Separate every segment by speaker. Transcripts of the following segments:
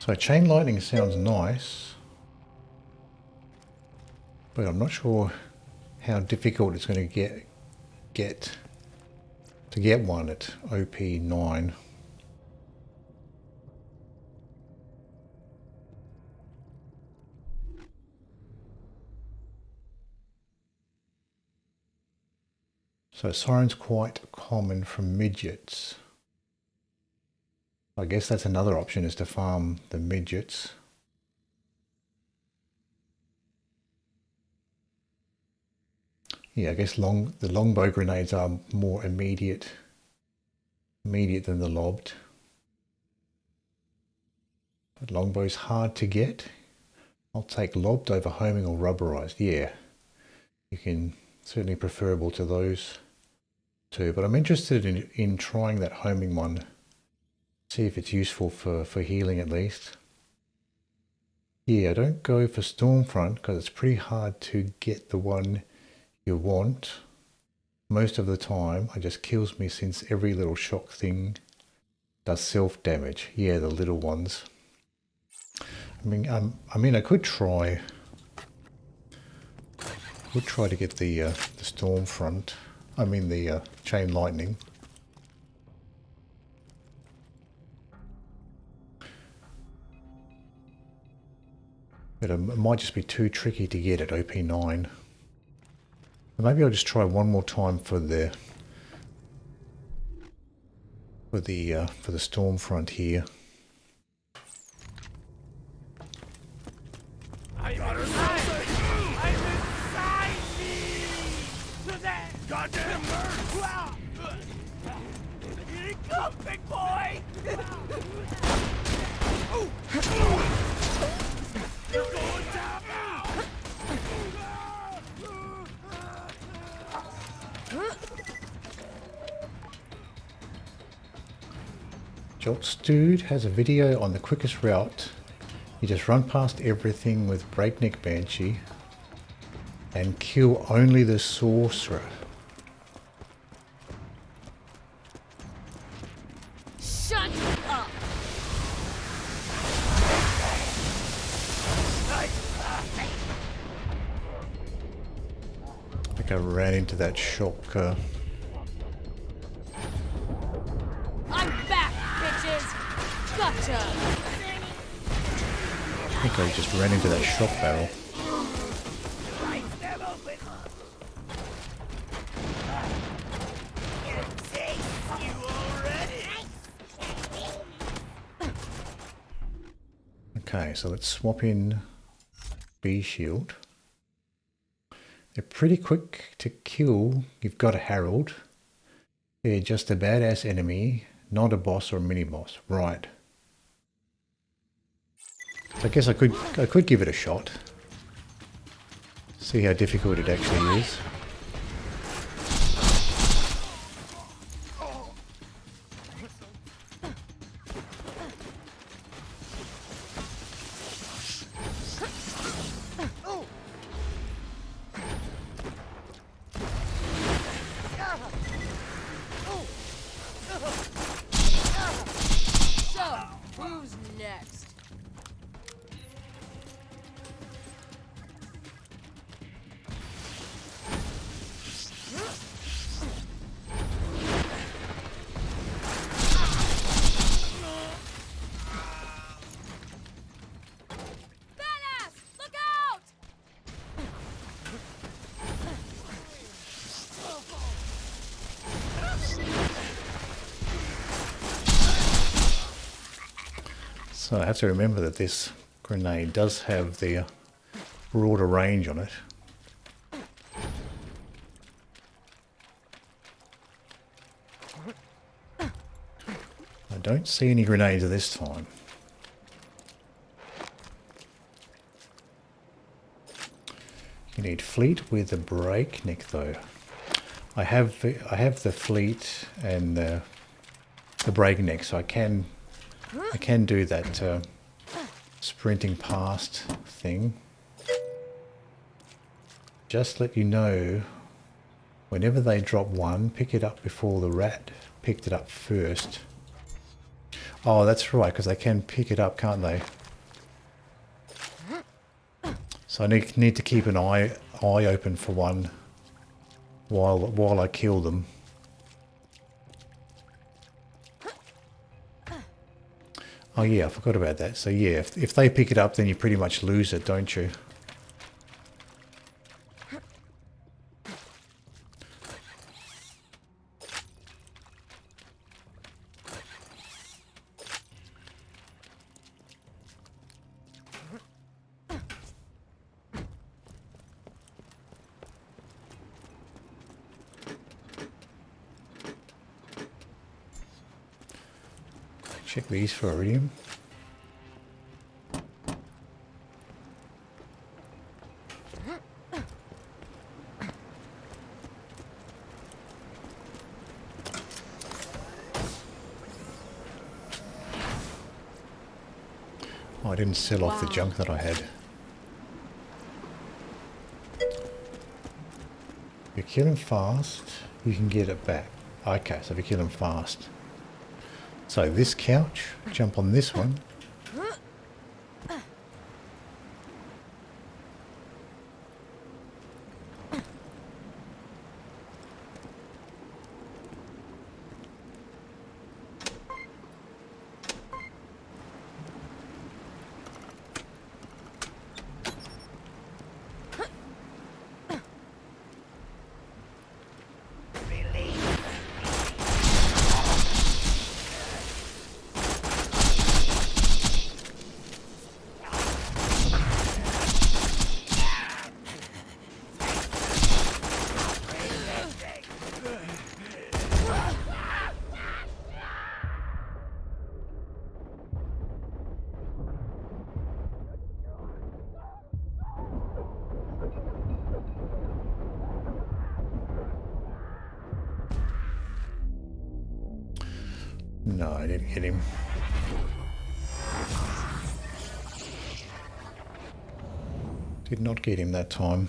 Speaker 1: So Chain Lightning sounds nice, but I'm not sure how difficult it's going to get one at OP9. So Siren's quite common from midgets. I guess that's another option, is to farm the midgets. Yeah, I guess the longbow grenades are more immediate than the lobbed. But longbow's hard to get. I'll take lobbed over homing or rubberized. Yeah, you can certainly preferable to those two. But I'm interested in trying that homing one. See if it's useful for healing at least. Yeah, I don't go for Stormfront because it's pretty hard to get the one you want. Most of the time it just kills me, since every little shock thing does self damage. Yeah, the little ones. I mean I could try to get the Stormfront. I mean the Chain Lightning. But it might just be too tricky to get at OP9. Maybe I'll just try one more time for the Stormfront here.
Speaker 2: Goddamn nerd! Here it comes, big boy! You're going down now!
Speaker 1: Jolts Dude has a video on the quickest route. You just run past everything with Breakneck Banshee and kill only the Sorcerer.
Speaker 3: Shut up!
Speaker 1: I think I ran into that shock.
Speaker 3: I'm back, bitches! Gotcha!
Speaker 1: I think I just ran into that shock barrel. Okay, so let's swap in B shield. They're pretty quick to kill. You've got a Herald. They're just a badass enemy, not a boss or mini boss. Right. So I guess I could give it a shot. See how difficult it actually is. So I have to remember that this grenade does have the broader range on it. I don't see any grenades this time. You need fleet with a breakneck though. I have the fleet and the breakneck, so I can do that sprinting past thing. Just let you know, whenever they drop one, pick it up before the rat picked it up first. Oh, that's right, because they can pick it up, can't they? So I need to keep an eye open for one while I kill them. Oh yeah, I forgot about that. So yeah, if they pick it up, then you pretty much lose it, don't you? Check these for iridium. Oh, I didn't sell off the junk that I had. If you kill him fast, you can get it back. Okay, so if you kill him fast. So this couch, jump on this one. No, I didn't hit him. Did not get him that time.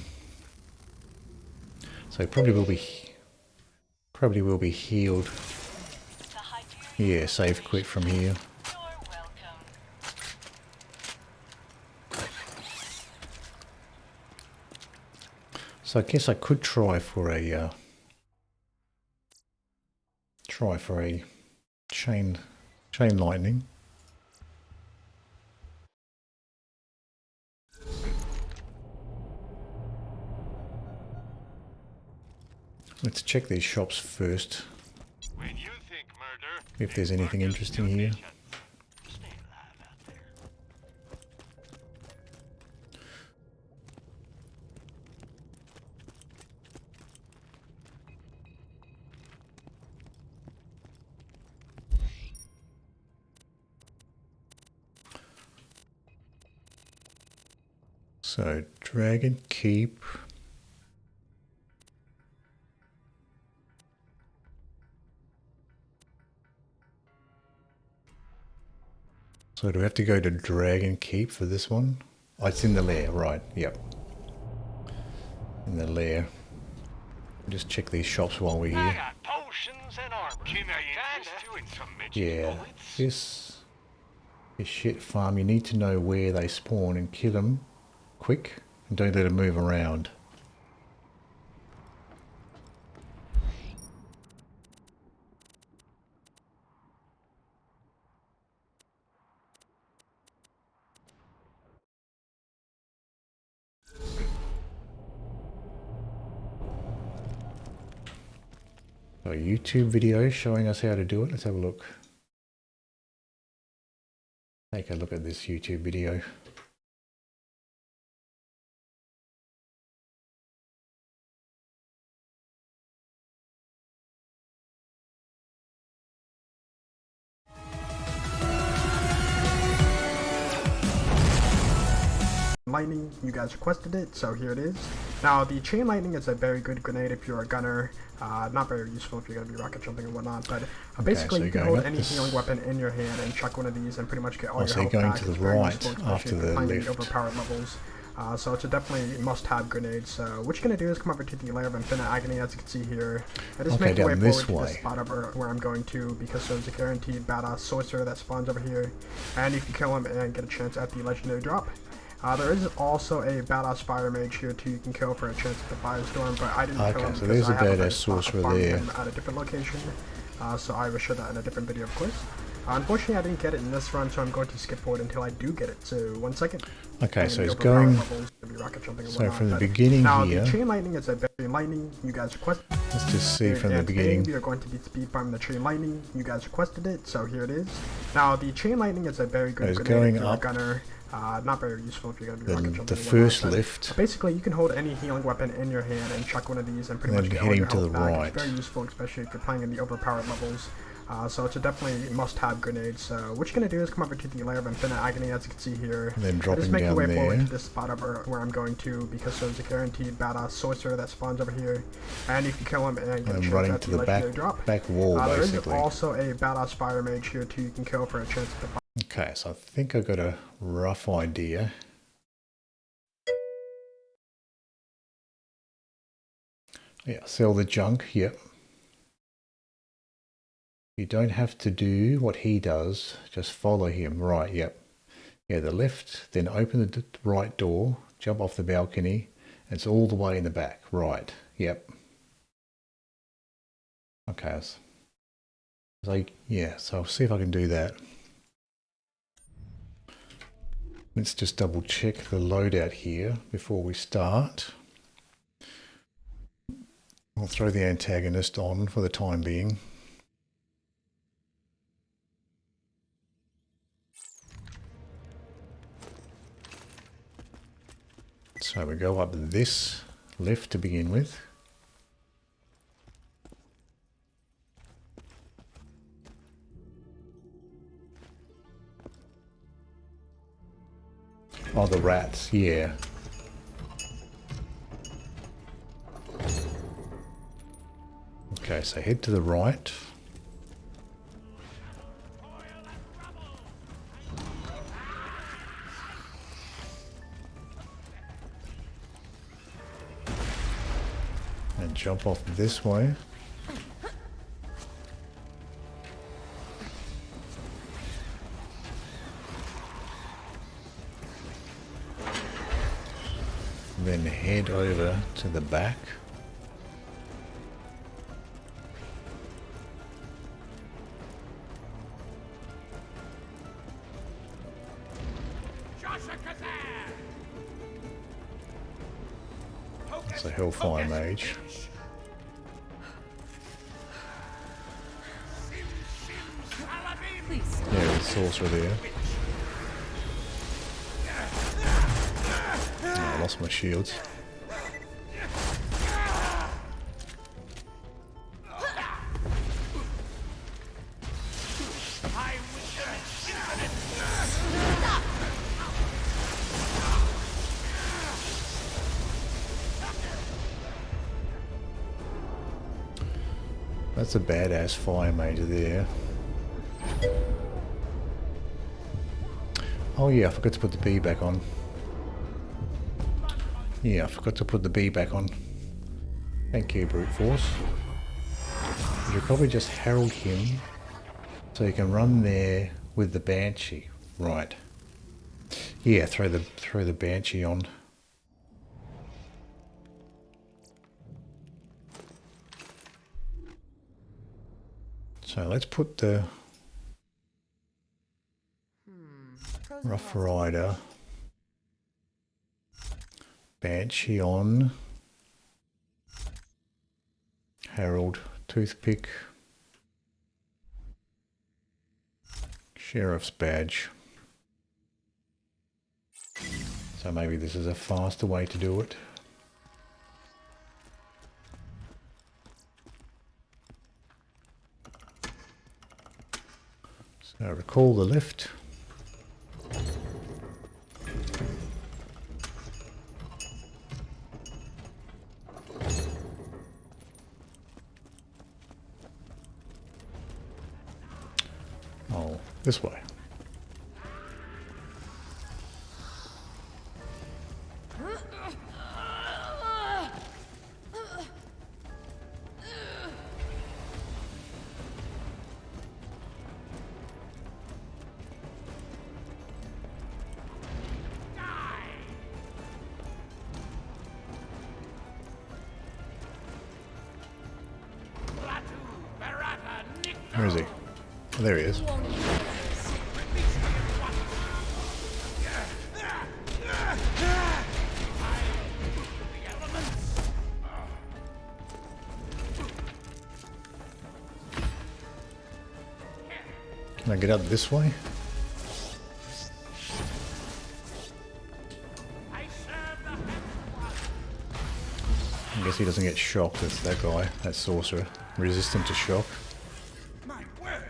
Speaker 1: So probably will be healed. Yeah, save quit from here. So I guess I could try for a chain lightning. Let's check these shops first.
Speaker 4: When you think murder,
Speaker 1: If there's anything interesting here.
Speaker 4: stay alive out there.
Speaker 1: So Dragon Keep. So do we have to go to Dragon Keep for this one? Oh, it's in the lair, right, yep. In the lair. Just check these shops while we're
Speaker 4: I
Speaker 1: here.
Speaker 4: got potions and armor. Can I interest you in some midget
Speaker 1: Yeah,
Speaker 4: bullets?
Speaker 1: this shit farm, you need to know where they spawn and kill them quick and don't let them move around. A YouTube video showing us how to do it. Let's have a look. Take a look at this YouTube video.
Speaker 5: Lightning, you guys requested it, so here it is. Now, the Chain Lightning is a very good grenade if you're a gunner. Not very useful if you're going to be rocket jumping and whatnot, but basically
Speaker 1: so
Speaker 5: you can hold any healing weapon in your hand and chuck one of these and pretty much get all your health
Speaker 1: going
Speaker 5: back.
Speaker 1: to the
Speaker 5: It's very
Speaker 1: right
Speaker 5: useful, especially
Speaker 1: after
Speaker 5: if you're
Speaker 1: the
Speaker 5: climbing
Speaker 1: left.
Speaker 5: overpowered levels. So it's a definitely must-have grenade. So what you're going to do is come over to the Lair of Infinite Agony, as you can see here. I just make your way
Speaker 1: down
Speaker 5: forward
Speaker 1: this
Speaker 5: to the
Speaker 1: way.
Speaker 5: spot over where I'm going to, because there's a guaranteed Badass Sorcerer that spawns over here. And you can kill him and get a chance at the Legendary drop. There is also a Badass Fire Mage here too you can kill for a chance at the Firestorm, but I didn't kill him
Speaker 1: so
Speaker 5: because
Speaker 1: there's
Speaker 5: I
Speaker 1: a
Speaker 5: have
Speaker 1: Badass
Speaker 5: red spot
Speaker 1: Sorcerer
Speaker 5: farming
Speaker 1: there.
Speaker 5: him at a different location. So I will show that in a different video, of course. Unfortunately, I didn't get it in this run, so I'm going to skip forward until I do get it. So 1 second.
Speaker 1: Okay, so it's
Speaker 5: overpower
Speaker 1: going.
Speaker 5: levels, maybe rocket jumping and
Speaker 1: So
Speaker 5: whatnot,
Speaker 1: from the
Speaker 5: but
Speaker 1: beginning
Speaker 5: now
Speaker 1: here,
Speaker 5: the Chain Lightning is a Chain Lightning you guys requested.
Speaker 1: let's just see from the
Speaker 5: And today
Speaker 1: beginning.
Speaker 5: we are going to be speed farming the Chain Lightning. You guys requested it, so here it is. Now the Chain Lightning is a very good
Speaker 1: It's
Speaker 5: grenade
Speaker 1: going
Speaker 5: if you're a
Speaker 1: up.
Speaker 5: gunner. Not very useful if you're going to be rocket jumping.
Speaker 1: The
Speaker 5: and whatnot,
Speaker 1: first
Speaker 5: but
Speaker 1: lift,
Speaker 5: basically, you can hold any healing weapon in your hand and chuck one of these and pretty
Speaker 1: and
Speaker 5: much
Speaker 1: then
Speaker 5: get all your
Speaker 1: heading to
Speaker 5: health
Speaker 1: the
Speaker 5: back.
Speaker 1: right.
Speaker 5: It's very useful, especially if you're playing in the overpowered levels. So it's a definitely must-have grenade. So what you're going to do is come over to the Lair of Infinite Agony, as you can see here.
Speaker 1: and then
Speaker 5: Just
Speaker 1: dropping
Speaker 5: make your
Speaker 1: down
Speaker 5: way forward
Speaker 1: there.
Speaker 5: to this spot over where I'm going to, because there's a guaranteed Badass Sorcerer that spawns over here. And you can kill him and get a
Speaker 1: I'm
Speaker 5: chance
Speaker 1: running
Speaker 5: at
Speaker 1: to
Speaker 5: the
Speaker 1: the
Speaker 5: legendary drop.
Speaker 1: back wall,
Speaker 5: There is
Speaker 1: basically.
Speaker 5: also a Badass Fire Mage here too you can kill for a chance at the
Speaker 1: Okay, so I think I got a rough idea. Yeah, sell the junk, yep. You don't have to do what he does, just follow him, right, yep. Yeah, the left, then open the right door, jump off the balcony, and it's all the way in the back, right, yep. Okay, so yeah, so I'll see if I can do that. Let's just double check the loadout here before we start. I'll throw the antagonist on for the time being. So we go up this lift to begin with. Oh, the rats, yeah. Okay, so head to the right. And jump off this way. Then head over to the back. It's a Hellfire Mage.
Speaker 3: Please stop.
Speaker 1: Yeah, the Sorcerer there. Oh, I lost my shields. That's a badass fire mage there. Oh yeah, I forgot to put the bee back on. Yeah, I forgot to put the bee back on. Thank you, brute force. You should probably just herald him so you can run there with the banshee. Right. Yeah, throw the banshee on. So let's put the Rough Rider banshee on. Herald, toothpick, sheriff's badge. So maybe this is a faster way to do it. So recall the lift. Oh, this way. is he? Oh, there he is.
Speaker 3: You won't enjoy this.
Speaker 1: Can I get up this way? I guess he doesn't get shocked as that guy, that sorcerer. Resistant to shock.
Speaker 2: My word!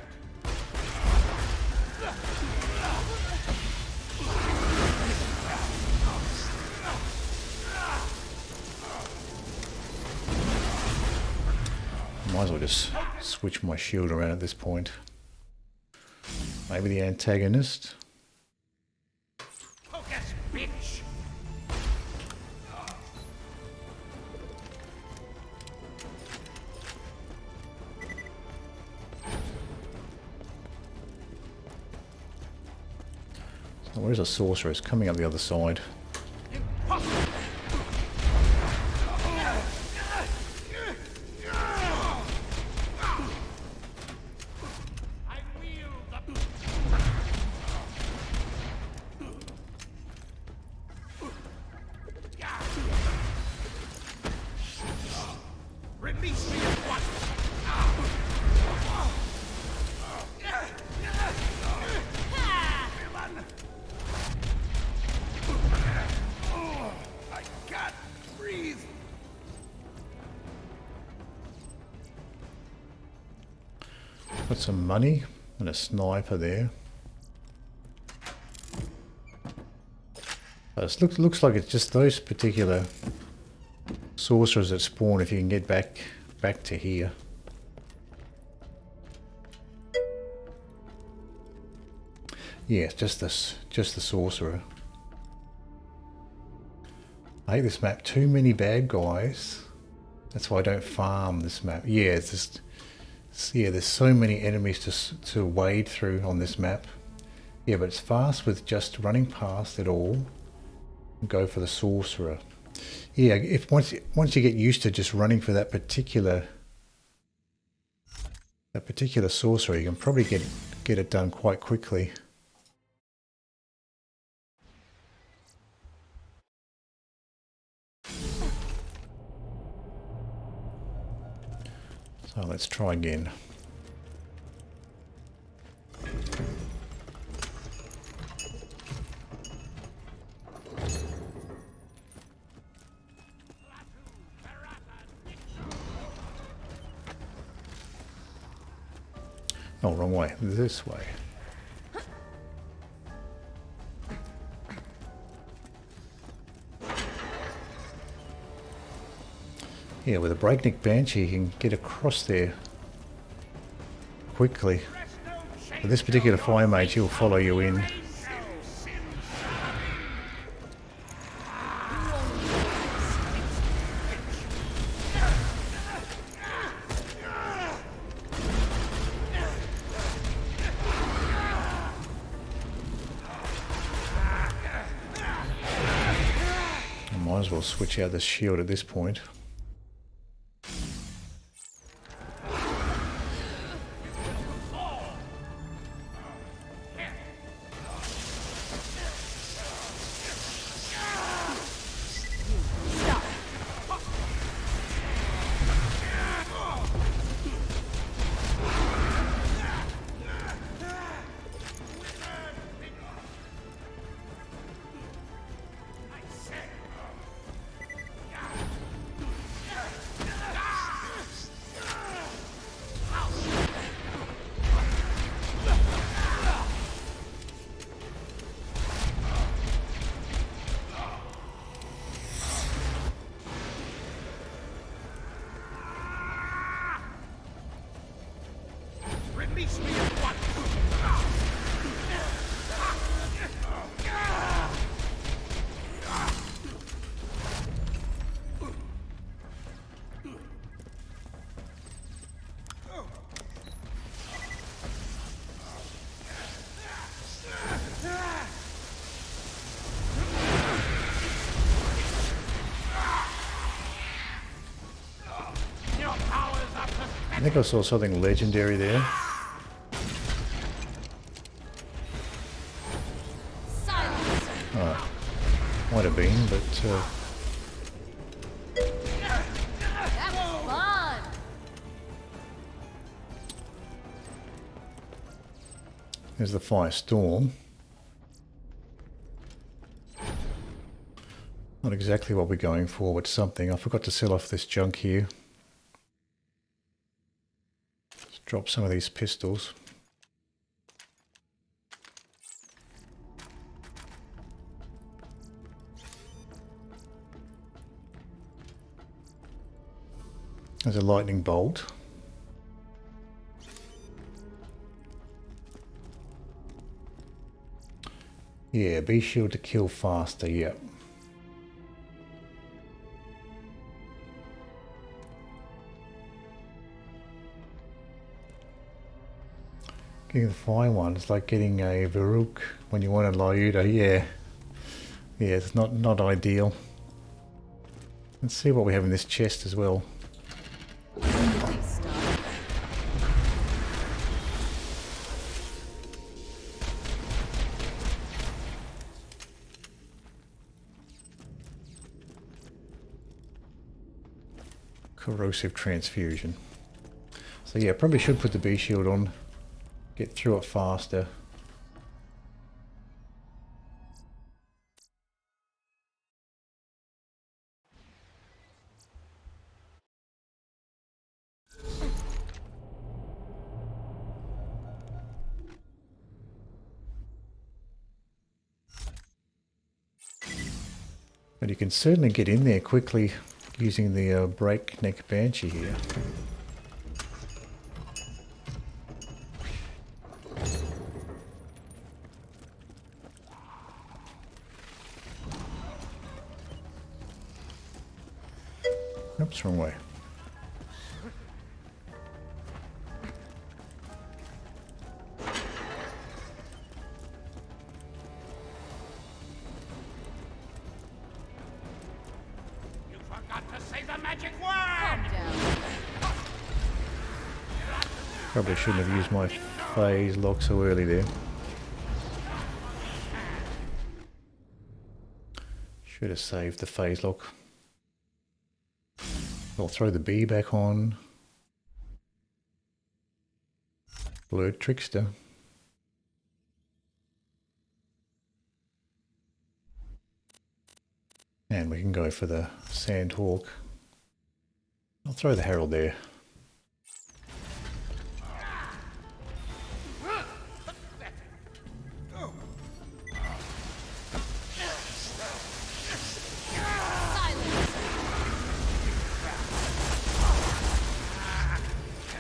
Speaker 1: Might as well just switch my shield around at this point. Maybe the antagonist.
Speaker 2: Focus, bitch!
Speaker 1: So where's a sorcerer? It's coming up the other side.
Speaker 2: Release me at once! I can't breathe!
Speaker 1: Got some money and a sniper there. It looks like it's just those particular sorcerers that spawn if you can get back to here. Yeah, it's just the sorcerer. I hate this map. Too many bad guys. That's why I don't farm this map. Yeah, it's just there's so many enemies to wade through on this map. Yeah, but it's fast with just running past it all. And go for the sorcerer. Yeah, if once you get used to just running for that particular sorcerer, you can probably get it done quite quickly. So let's try again. Oh, wrong way. This way. Yeah, with a breakneck banshee, you can get across there quickly. But this particular fire mage, he'll follow you in. Might as well switch out the shield at this point.
Speaker 2: Release me at once!
Speaker 1: I think I saw something legendary there. Might have been, but
Speaker 3: That was fun.
Speaker 1: there's the firestorm. Not exactly what we're going for, but something. I forgot to sell off this junk here. Let's drop some of these pistols. There's a lightning bolt. Yeah, B shield to kill faster, yep. Getting the fire one, it's like getting a Varuk when you want a Lyuda, yeah. Yeah, it's not ideal. Let's see what we have in this chest as well.
Speaker 3: Please stop.
Speaker 1: Corrosive transfusion. So yeah, probably should put the B shield on. Get through it faster. But you can certainly get in there quickly using the breakneck banshee here. Oops, wrong way.
Speaker 2: You forgot to say the magic word!
Speaker 3: Calm down.
Speaker 1: Probably shouldn't have used my phase lock so early there. Should have saved the phase lock. I'll throw the B back on. Blurred Trickster. And we can go for the Sandhawk. I'll throw the Herald there.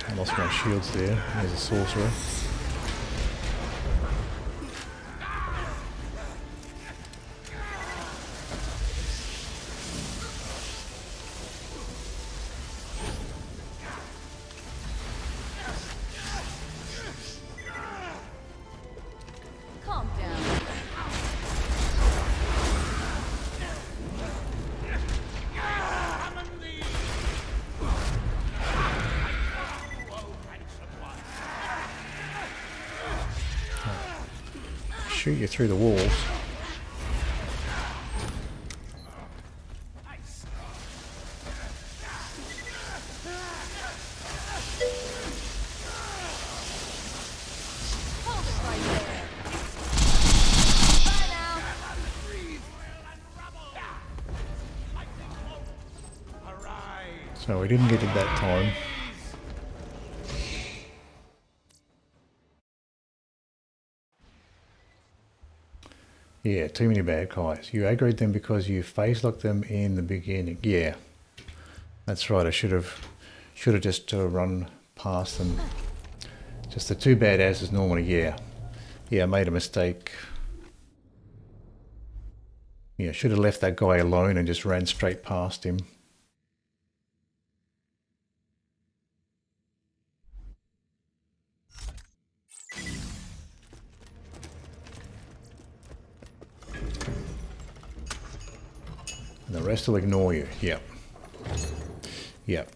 Speaker 1: I lost my shields there. There's a Sorcerer.
Speaker 3: Calm down.
Speaker 1: Shoot you through the walls.
Speaker 3: Hold it right there. Bye now.
Speaker 1: So we didn't get it that time. Yeah, too many bad guys. You aggroed them because you phase locked them in the beginning. Yeah, that's right. I should have just run past them. Just the two badasses normally. Yeah, I made a mistake. Yeah, should have left that guy alone and just ran straight past him. And the rest will ignore you. Yep. Yep.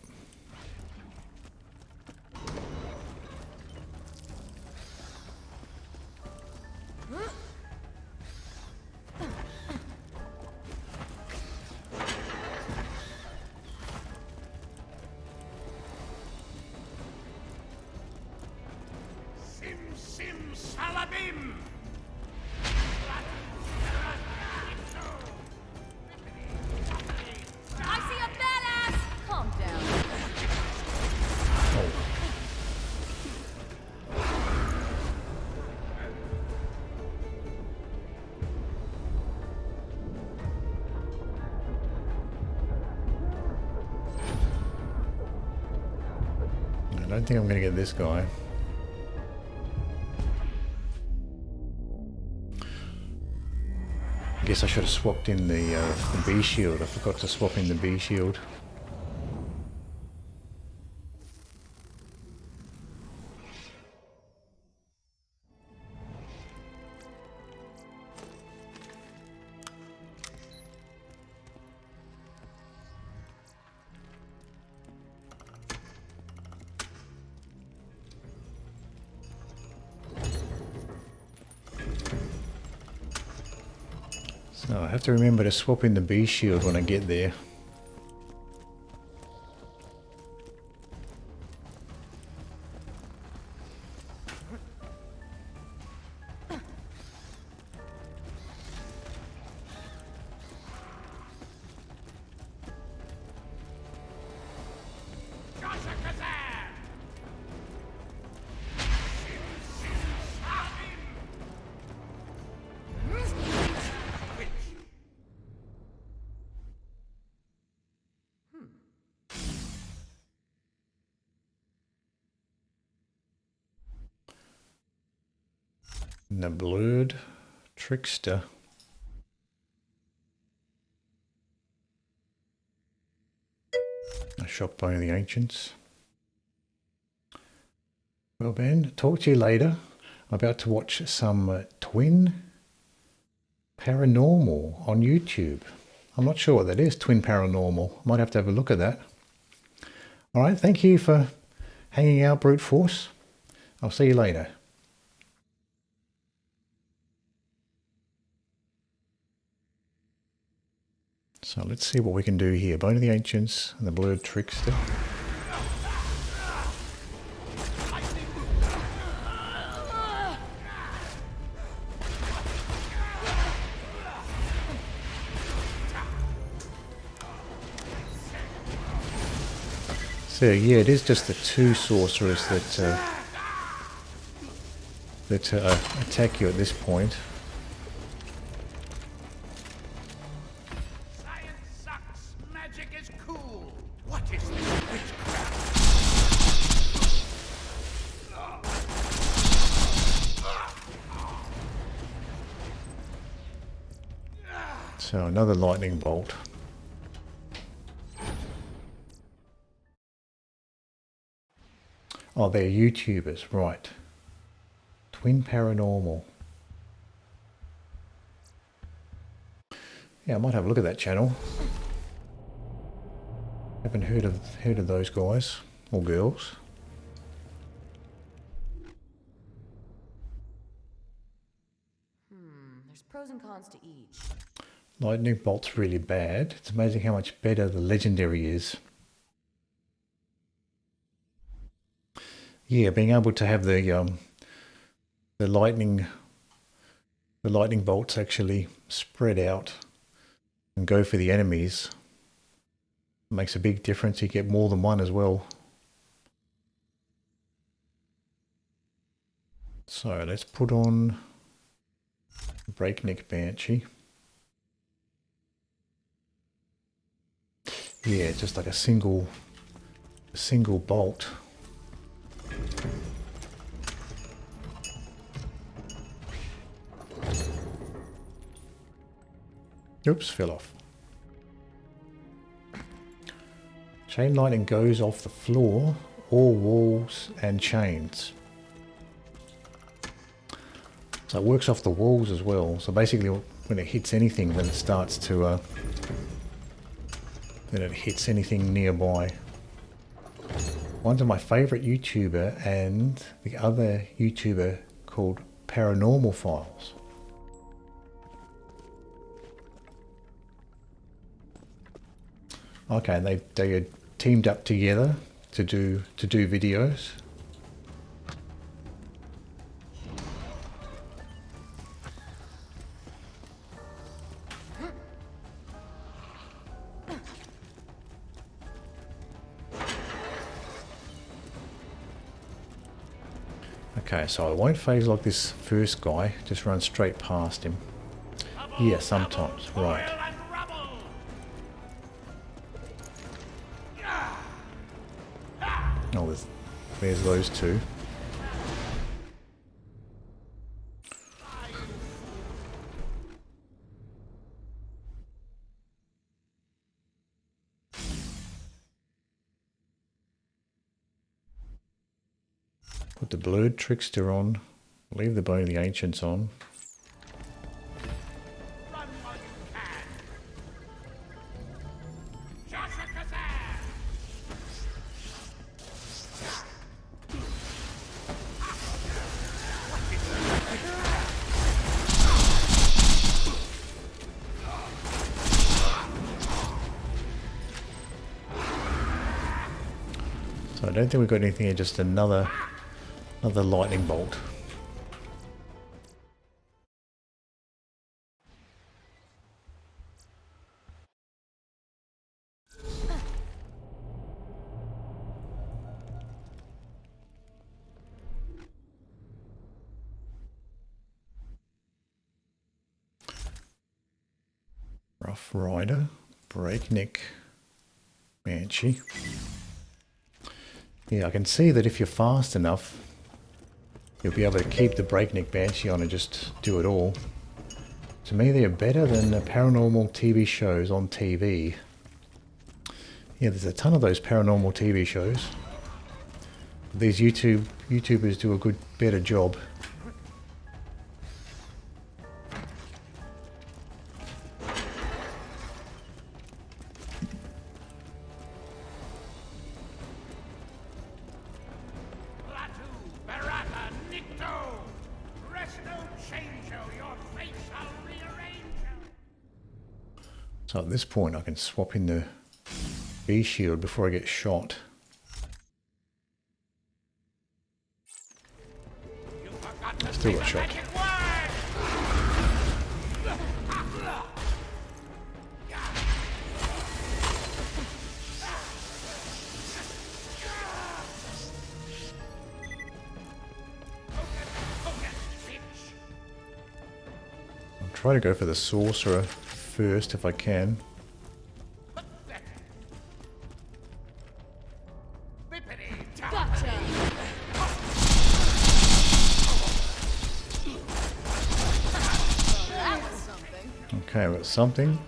Speaker 1: don't think I'm going to get this guy. I guess I should have swapped in the B shield. I forgot to swap in the B shield. So I have to remember to swap in the B shield when I get there. The blurred Trickster. A shop by the ancients. Well, Ben, talk to you later. I'm about to watch some Twin Paranormal on YouTube. I'm not sure what that is, Twin Paranormal. Might have to have a look at that. All right, thank you for hanging out, Brute Force. I'll see you later. So let's see what we can do here. Bone of the Ancients and the Blurred Trickster. So yeah, it is just the two sorcerers that attack you at this point. So another lightning bolt. Oh, they're YouTubers, right. Twin Paranormal. Yeah, I might have a look at that channel. Haven't heard of those guys or girls.
Speaker 3: There's pros and cons to each.
Speaker 1: Lightning bolt's really bad. It's amazing how much better the legendary is. Yeah, being able to have the lightning bolts actually spread out and go for the enemies makes a big difference. You get more than one as well. So let's put on Breakneck Banshee. Yeah, just like a single bolt. Oops, fell off. Chain lightning goes off the floor, all walls and chains. So it works off the walls as well. So basically when it hits anything, then it starts to then it hits anything nearby. One's of my favourite YouTuber and the other YouTuber called Paranormal Files. Okay, and they are teamed up together to do videos. Okay, so I won't phase like this first guy, just run straight past him. Yeah, sometimes, right. Oh, There's those two. Put the blurred Trickster on. Leave the Bone of the Ancients on.
Speaker 2: Run while you can. Joshua
Speaker 1: So I don't think we've got anything here, just another lightning bolt. Rough Rider, Breakneck Banshee. Yeah, I can see that if you're fast enough, you'll be able to keep the Breakneck Banshee on and just do it all. To me, they're better than the paranormal TV shows on TV. Yeah, there's a ton of those paranormal TV shows. These YouTubers do a better job. So at this point I can swap in the V-shield before I get shot. Still got shot. I'll try to go for the Sorcerer first if I can.
Speaker 3: Gotcha. That was something.
Speaker 1: Okay, we've got something.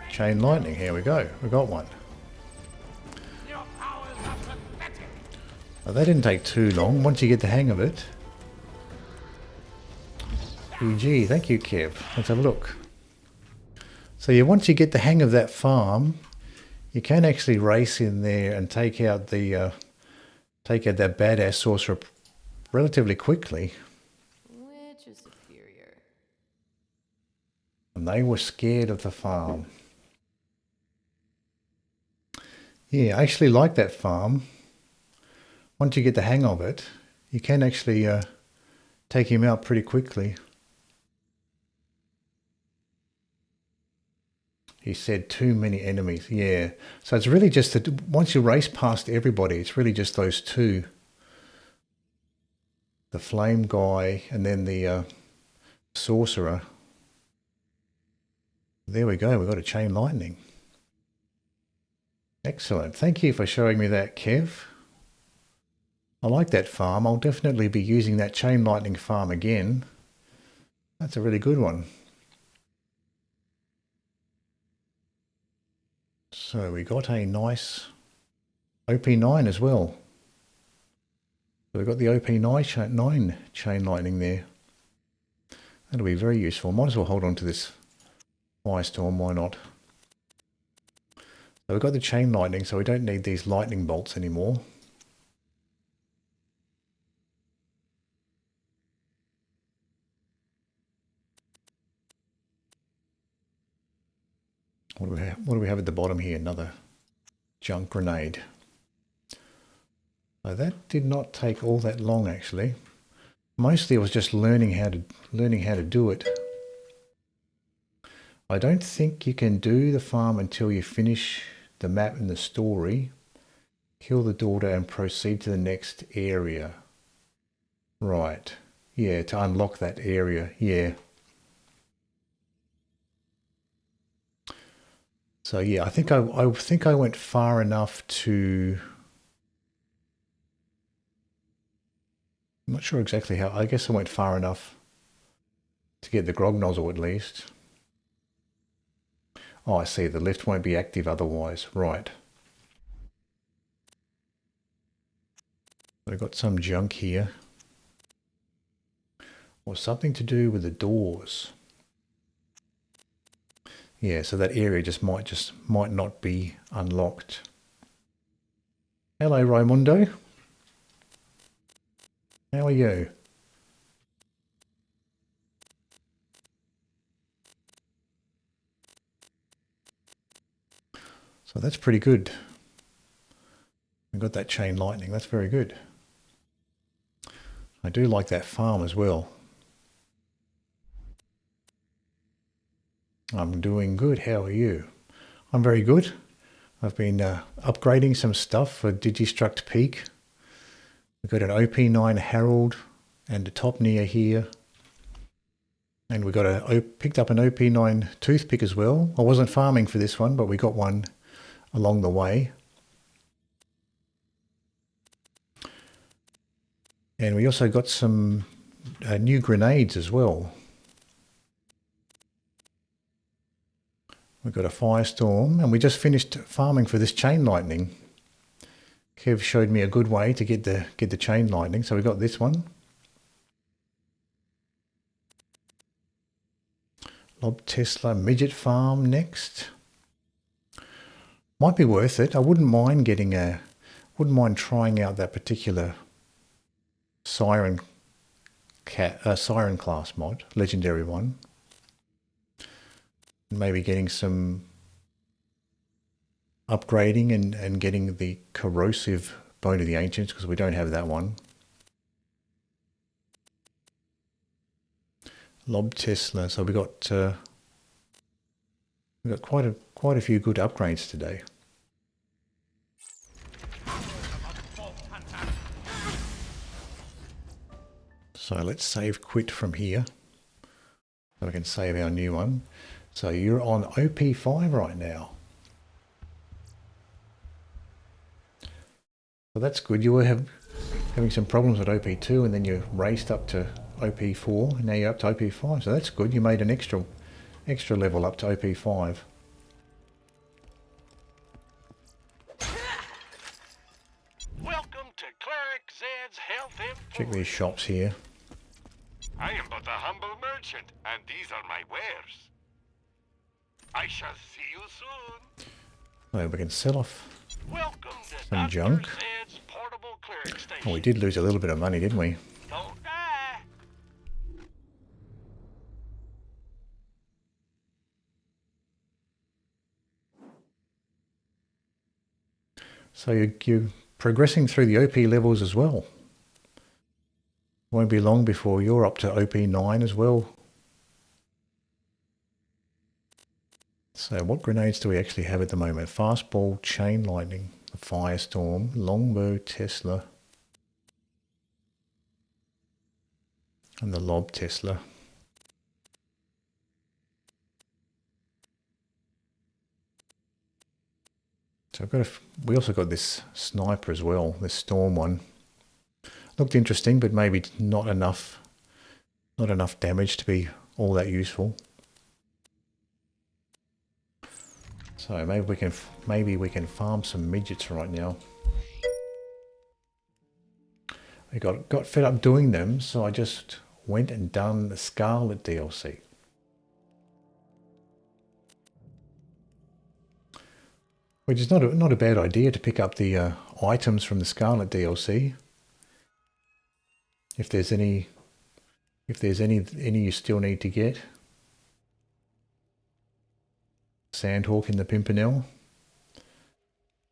Speaker 1: Chain Lightning, here we go. We got one. Oh, that didn't take too long once you get the hang of it. GG, thank you, Kev. Let's have a look. So yeah, once you get the hang of that farm, you can actually race in there and take out that Badass Sorcerer relatively quickly.
Speaker 3: Which is superior?
Speaker 1: And they were scared of the farm. Yeah, I actually like that farm. Once you get the hang of it, you can actually take him out pretty quickly. He said too many enemies. Yeah. So it's really just that once you race past everybody, it's really just those two. The flame guy and then the sorcerer. There we go. We've got a Chain Lightning. Excellent. Thank you for showing me that, Kev. I like that farm. I'll definitely be using that Chain Lightning farm again. That's a really good one. So we got a nice OP9 as well. So we've got the OP9 Chain Lightning there. That'll be very useful. Might as well hold on to this Firestorm, why not? So we've got the Chain Lightning, so we don't need these lightning bolts anymore. What do we have at the bottom here? Another junk grenade. So that did not take all that long actually. Mostly it was just learning how to do it. I don't think you can do the farm until you finish the map and the story. Kill the daughter and proceed to the next area. Right. Yeah, to unlock that area. Yeah. So yeah, I think I went far enough to not sure exactly how. I guess I went far enough to get the grog nozzle at least. Oh, I see. The lift won't be active otherwise. Right. I've got some junk here. Or something to do with the doors. Yeah, so that area might not be unlocked. Hello, Raimundo. How are you? So that's pretty good. We got that chain lightning. That's very good. I do like that farm as well. I'm doing good. How are you? I'm very good. I've been upgrading some stuff for Digistruct Peak. We've got an OP9 Herald and a top near here. And we got picked up an OP9 toothpick as well. I wasn't farming for this one, but we got one along the way. And we also got some new grenades as well. We've got a firestorm, and we just finished farming for this chain lightning. Kev showed me a good way to get the chain lightning, so we got this one. Lob Tesla midget farm next. Might be worth it. I wouldn't mind trying out that particular Siren class mod, legendary one. Maybe getting some upgrading and getting the corrosive bone of the ancients, because we don't have that one. Lob Tesla. So we got quite a few good upgrades today. So let's save quit from here, so we can save our new one. So you're on OP5 right now. So that's good. You were having some problems at OP2, and then you raced up to OP4, and now you're up to OP5. So that's good. You made an extra level up to OP5.
Speaker 4: Welcome to Cleric Zed's Health Emporium.
Speaker 1: Check these shops here.
Speaker 4: I am but a humble merchant, and these are my wares. I shall see you soon.
Speaker 1: So we can sell off
Speaker 4: Welcome to
Speaker 1: some
Speaker 4: Dr.
Speaker 1: junk.
Speaker 4: Zed's portable cleric station.
Speaker 1: Oh, we did lose a little bit of money, didn't we?
Speaker 4: Don't die.
Speaker 1: So you're progressing through the OP levels as well. Won't be long before you're up to OP9 as well. So what grenades do we actually have at the moment? Fastball, Chain Lightning, the Firestorm, Longbow, Tesla, and the Lob Tesla. So we also got this sniper as well, this storm one. Looked interesting, but maybe not enough damage to be all that useful. So maybe we can farm some midgets right now. I got fed up doing them, so I just went and done the Scarlet DLC. Which is not a bad idea to pick up the items from the Scarlet DLC. If there's any you still need to get. Sandhawk in the Pimpernel.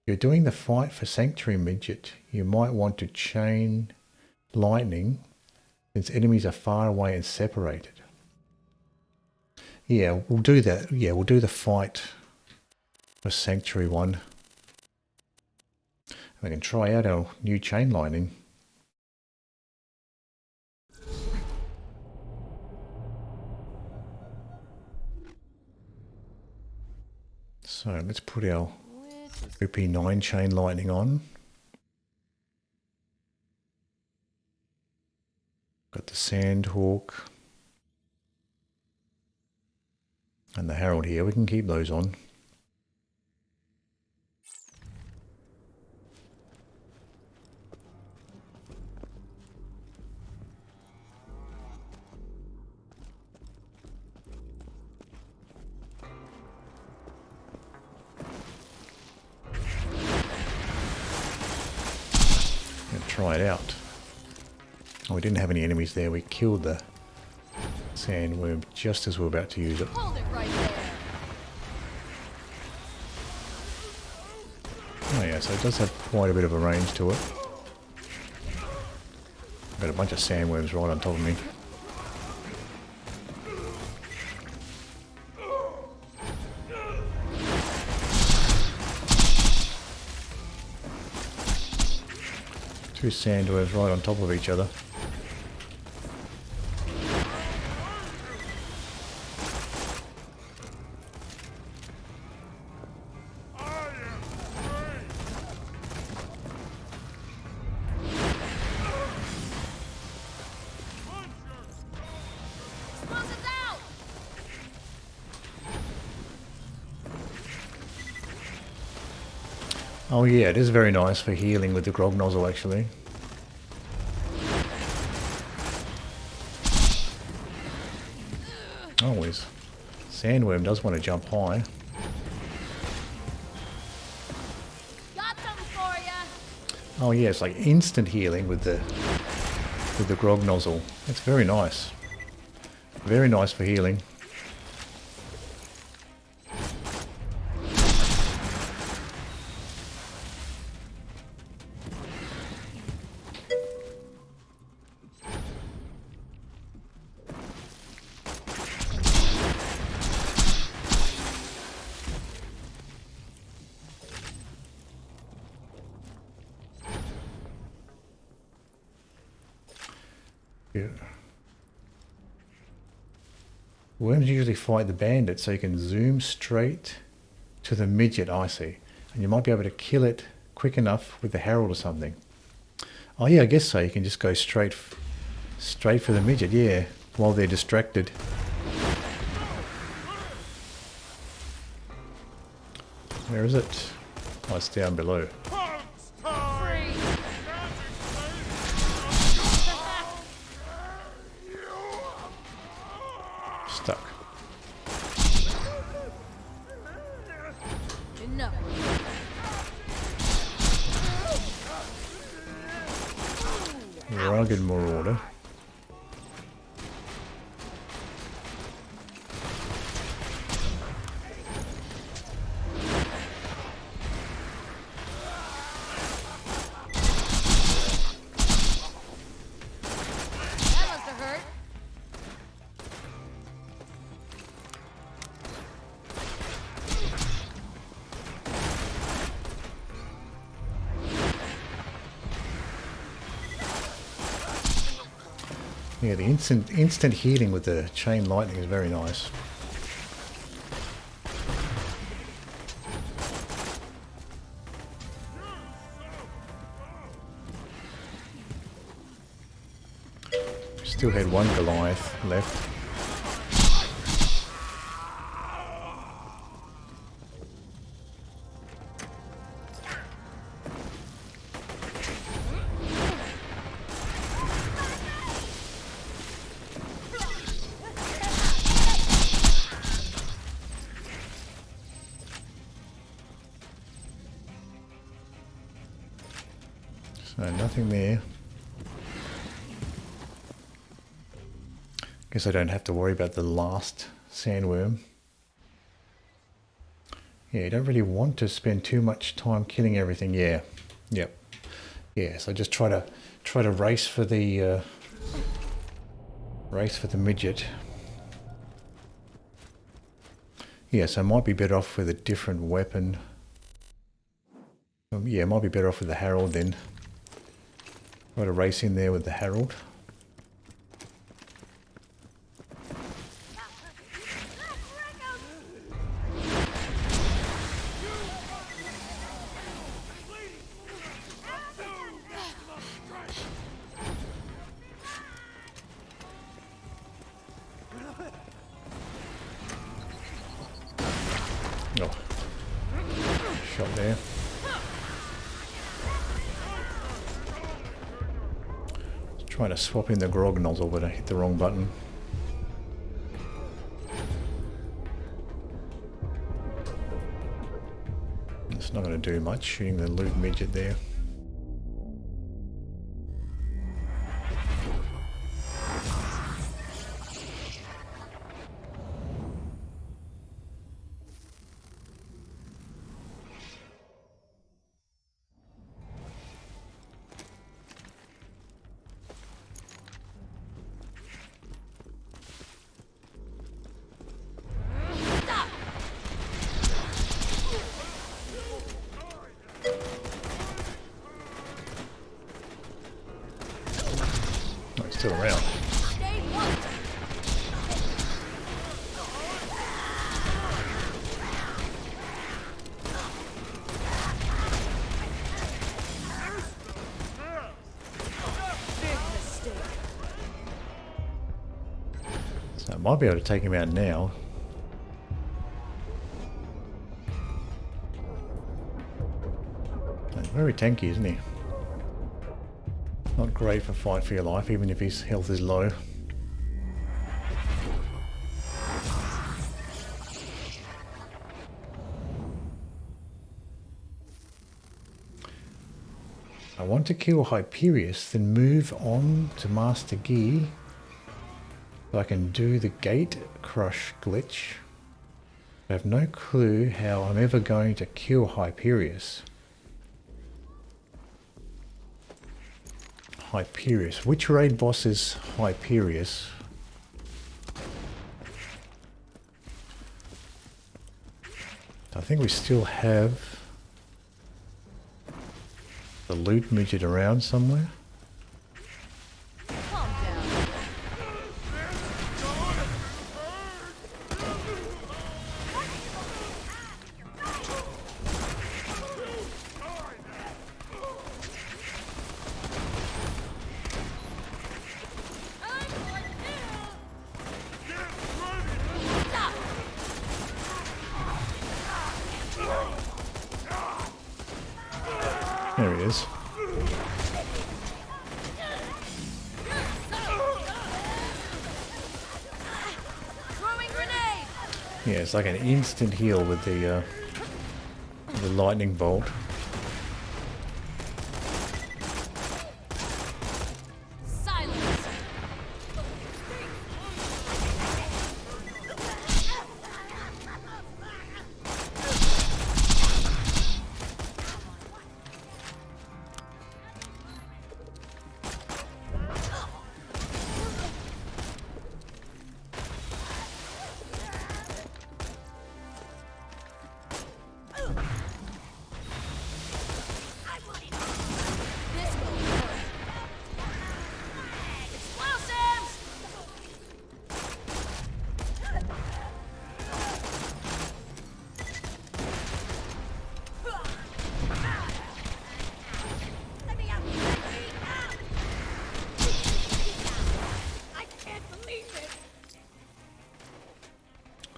Speaker 1: You're doing the fight for Sanctuary Midget. You might want to chain lightning since enemies are far away and separated. Yeah, we'll do that. Yeah, we'll do the fight for Sanctuary one. We can try out our new chain lightning. So let's put our OP9 chain lightning on. Sandhawk and the Herald here. We can keep those on. Try it out. Oh, we didn't have any enemies there. We killed the sandworm just as we were about to use it.
Speaker 3: Hold it right there.
Speaker 1: Oh yeah, so it does have quite a bit of a range to it. Got a bunch of sandworms right on top of me. Two sandworms right on top of each other.
Speaker 3: Explosives out!
Speaker 1: Oh yeah, it is very nice for healing with the grog nozzle actually. Always. Sandworm does want to jump high.
Speaker 3: Got something for ya!
Speaker 1: Oh yeah, it's like instant healing with the grog nozzle. It's very nice. Very nice for healing. Yeah. Worms usually fight the bandit, so you can zoom straight to the midget, I see. And you might be able to kill it quick enough with the herald or something. Oh yeah, I guess so. You can just go straight for the midget, yeah, while they're distracted. Where is it? Oh, it's down below.
Speaker 3: Free!
Speaker 1: Stuck.
Speaker 3: Enough.
Speaker 1: Rugged Marauder.
Speaker 3: That must have hurt.
Speaker 1: Yeah, the instant healing with the chain lightning is very nice. Still had one Goliath left. So nothing there. Guess I don't have to worry about the last sandworm. Yeah, you don't really want to spend too much time killing everything. Yeah, yep, yeah. So just try to race for the midget. Yeah, so I might be better off with a different weapon. Yeah, might be better off with the Herald then. Try to race in there with the Herald. Oh. Shot there. Trying to swap in the grog nozzle, but I hit the wrong button. It's not going to do much, shooting the loot midget there. Oh, it's still around. So I might be able to take him out now. He's very tanky, isn't he? Not great for fight for your life, even if his health is low. I want to kill Hyperius, then move on to Master Gi so I can do the Gate Crush glitch. I have no clue how I'm ever going to kill Hyperius. Hyperius. Which raid boss is Hyperius? I think we still have the loot midget around somewhere. There he is. Yeah, it's like an instant heal with the lightning bolt.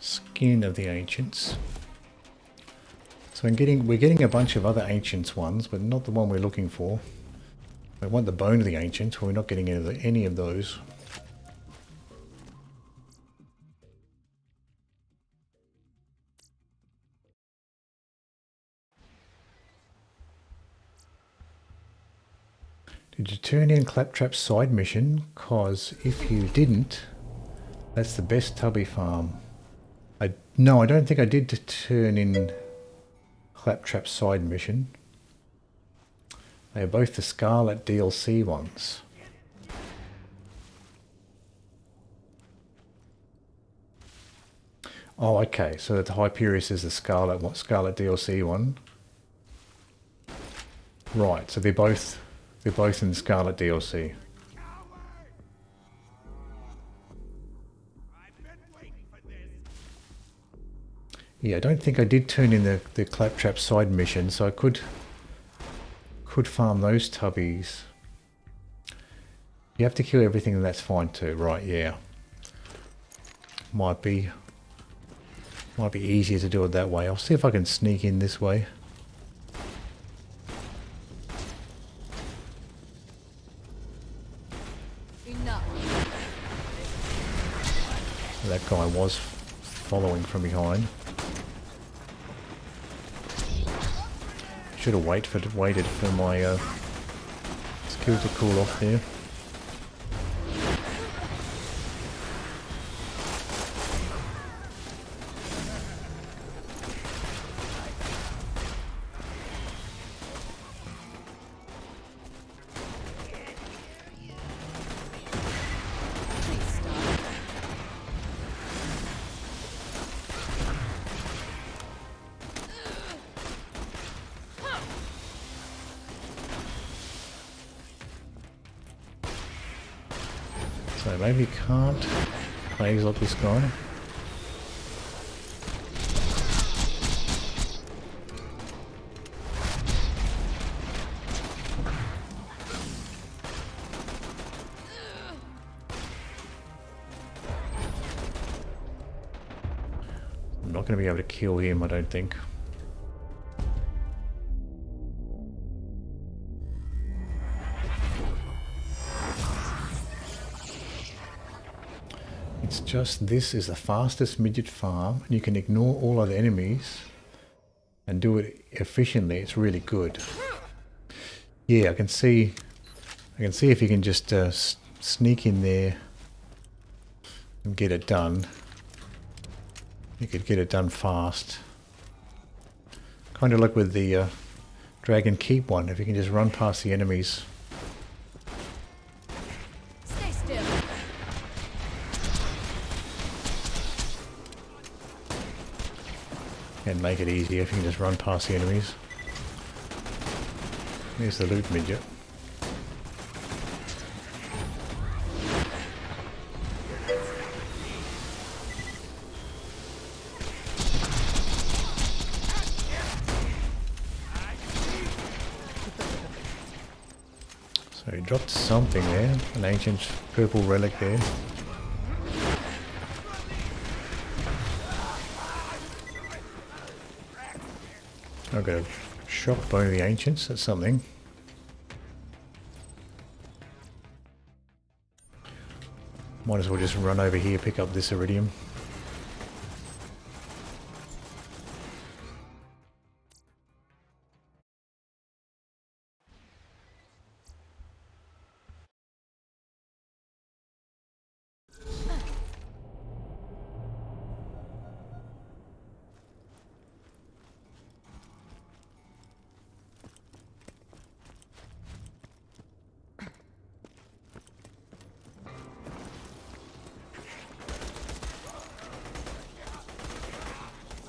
Speaker 1: Skin of the Ancients. So we're getting a bunch of other Ancients ones, but not the one we're looking for. We want the Bone of the Ancients, but we're not getting any of those. Did you turn in Claptrap's side mission? Cause if you didn't, that's the best tubby farm. No, I don't think I did turn in Claptrap's side mission. They are both the Scarlet DLC ones. Oh, okay. So the Hyperius is the Scarlet DLC one. Right. So they're both in the Scarlet DLC. Yeah, I don't think I did turn in the Claptrap side mission, so I could farm those tubbies. You have to kill everything, and that's fine too, right? Yeah, might be Might be easier to do it that way. I'll see if I can sneak in this way. That guy was following from behind. Should have waited for my skill to cool off there. So maybe you can't phase like this guy. I'm not going to be able to kill him, I don't think. It's just this is the fastest midget farm, and you can ignore all other enemies and do it efficiently. It's really good. Yeah, I can see if you can just sneak in there and get it done. You could get it done fast. Kind of like with the Dragon Keep one, if you can just run past the enemies.
Speaker 3: Stay still.
Speaker 1: And make it easier if you can just run past the enemies. There's the loot midget. So he dropped something there, an ancient purple relic there. I've got a shock bone of the ancients, that's something. Might as well just run over here, pick up this iridium.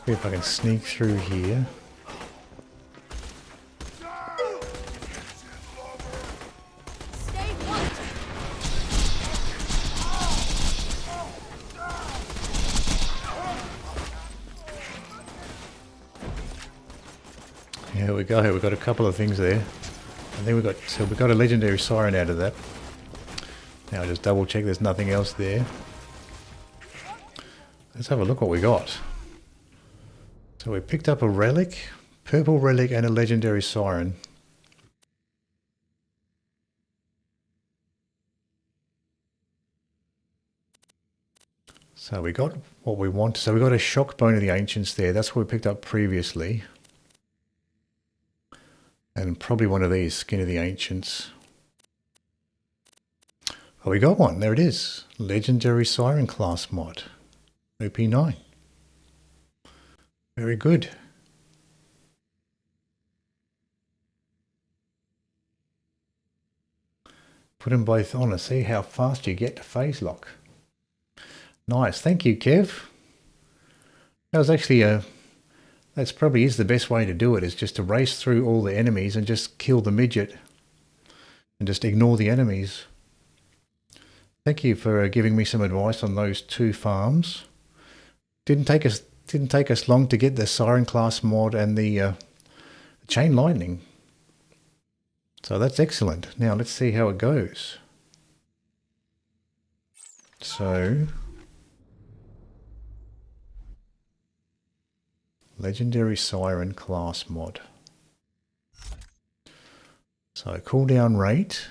Speaker 1: See if I can sneak through here.
Speaker 3: Stay put.
Speaker 1: Here we go, we've got a couple of things there. And then we got a Legendary Siren out of that. Now just double check there's nothing else there. Let's have a look what we got. So we picked up a relic, purple relic and a Legendary Siren. So we got what we want. So we got a shock bone of the ancients there. That's what we picked up previously. And probably one of these, skin of the ancients. Oh, we got one. There it is. Legendary Siren class mod. OP9. Very good. Put them both on and see how fast you get to phase lock. Nice. Thank you, Kev. That was actually that's probably is the best way to do it, is just to race through all the enemies and just kill the midget and just ignore the enemies. Thank you for giving me some advice on those two farms. Didn't take us long to get the Siren class mod and the Chain Lightning. So that's excellent. Now let's see how it goes. So Legendary Siren class mod. So cooldown rate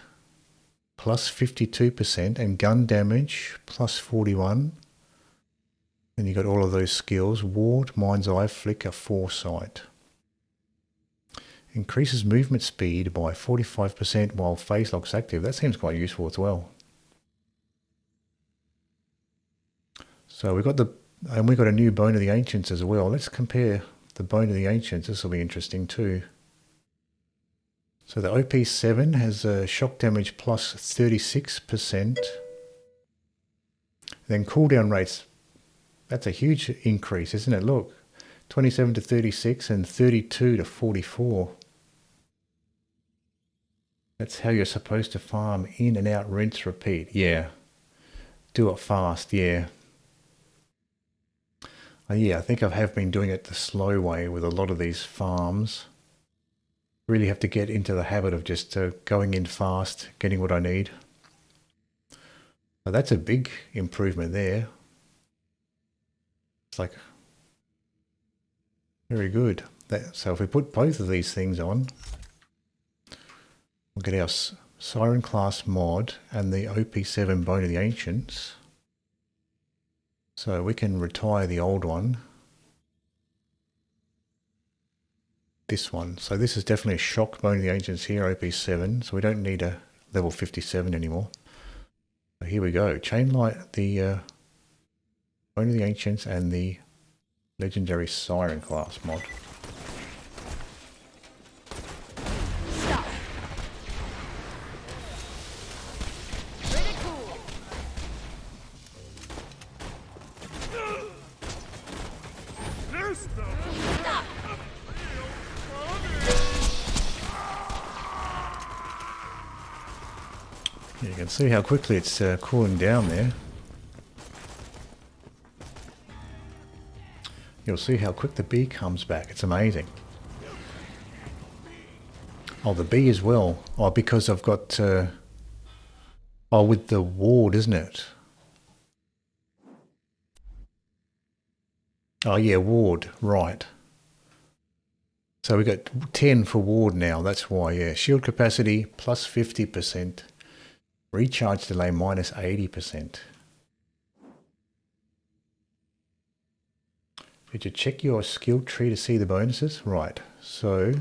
Speaker 1: plus 52% and gun damage plus 41. Then you got all of those skills: Ward, Mind's Eye, Flicker, Foresight. Increases movement speed by 45% while phase lock's active. That seems quite useful as well. So we got a new Bone of the Ancients as well. Let's compare the Bone of the Ancients. This will be interesting too. So the OP7 has a shock damage plus 36%. Then cooldown rates, that's a huge increase, isn't it? Look, 27 to 36 and 32 to 44. That's how you're supposed to farm: in and out, rinse, repeat. Yeah. Do it fast, yeah. Yeah, I think I have been doing it the slow way with a lot of these farms. Really have to get into the habit of just going in fast, getting what I need. So that's a big improvement there. It's like very good. So if we put both of these things on, we'll get our Siren class mod and the OP7 Bone of the Ancients. So we can retire the old one. This one. So this is definitely a shock Bone of the Ancients here, OP7. So we don't need a level 57 anymore. So here we go. Chain Light, the Bone of the Ancients and the Legendary Siren class mod.
Speaker 3: Stop. Pretty cool. Stop.
Speaker 1: You can see how quickly it's cooling down there. You'll see how quick the bee comes back. It's amazing. Oh, the bee as well. Oh, because I've got... oh, with the ward, isn't it? Oh, yeah, ward. Right. So we got 10 for ward now. That's why, yeah. Shield capacity plus 50%. Recharge delay minus 80%. Did you check your skill tree to see the bonuses? Right. So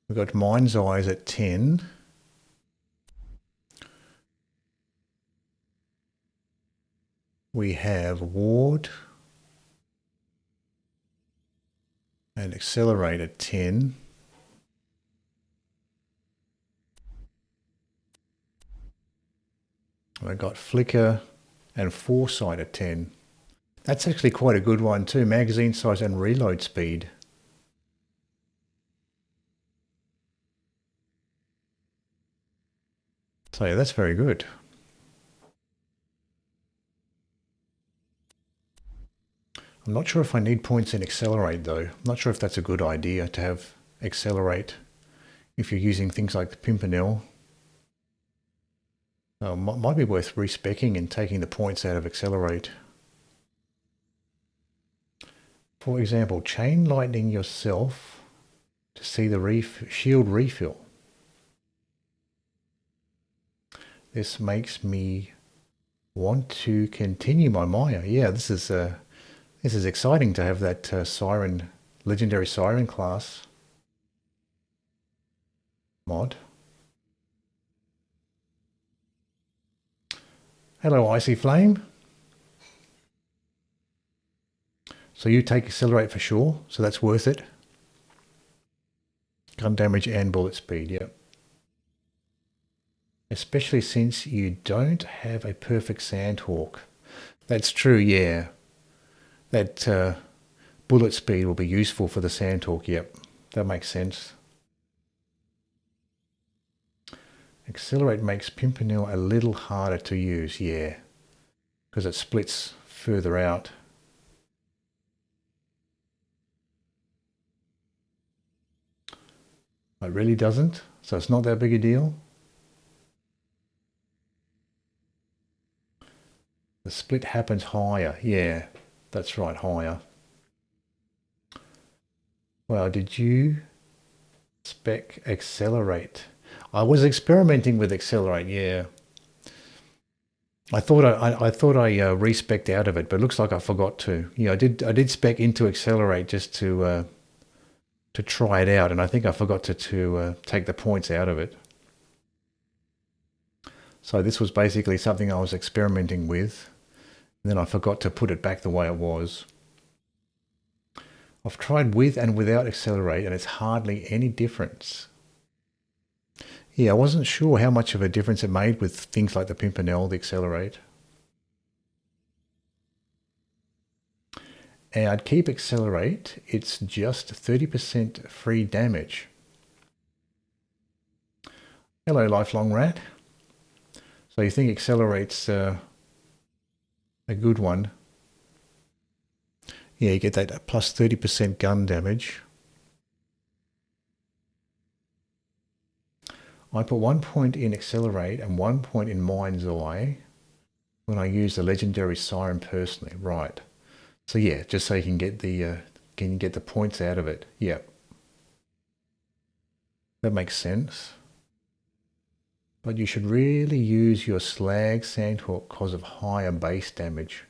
Speaker 1: we've got Mind's Eyes at 10. We have Ward and Accelerate at 10. We've got Flicker and Foresight at 10. That's actually quite a good one too. Magazine size and reload speed. So yeah, that's very good. I'm not sure if I need points in Accelerate though. I'm not sure if that's a good idea to have Accelerate if you're using things like the Pimpernel. Might be worth respecing and taking the points out of Accelerate. For example, Chain Lightning yourself to see the shield refill. This makes me want to continue my Maya. Yeah, this is exciting to have that Siren, Legendary Siren class mod. Hello, Icy Flame. So you take Accelerate for sure, so that's worth it. Gun damage and bullet speed, yep. Especially since you don't have a perfect Sandhawk. That's true, yeah. That bullet speed will be useful for the Sandhawk, yep. That makes sense. Accelerate makes Pimpernel a little harder to use, yeah. Because it splits further out. It really doesn't, so it's not that big a deal. The split happens higher, yeah, that's right, higher. Well, did you spec accelerate? I was experimenting with accelerate, yeah. I thought I respec'd out of it, but it looks like I forgot to. Yeah, I did spec into accelerate just to try it out, and I think I forgot to take the points out of it. So this was basically something I was experimenting with, and then I forgot to put it back the way it was. I've tried with and without accelerate, and it's hardly any difference. Yeah, I wasn't sure how much of a difference it made with things like the Pimpernel, the accelerate. And I'd keep accelerate, it's just 30% free damage. Hello, lifelong rat. So you think accelerate's a good one? Yeah, you get that plus 30% gun damage. I put 1 point in accelerate and 1 point in mind's eye when I use the Legendary Siren personally. Right. So yeah, just so you can get the points out of it. Yeah. That makes sense. But you should really use your slag sandhawk because of higher base damage.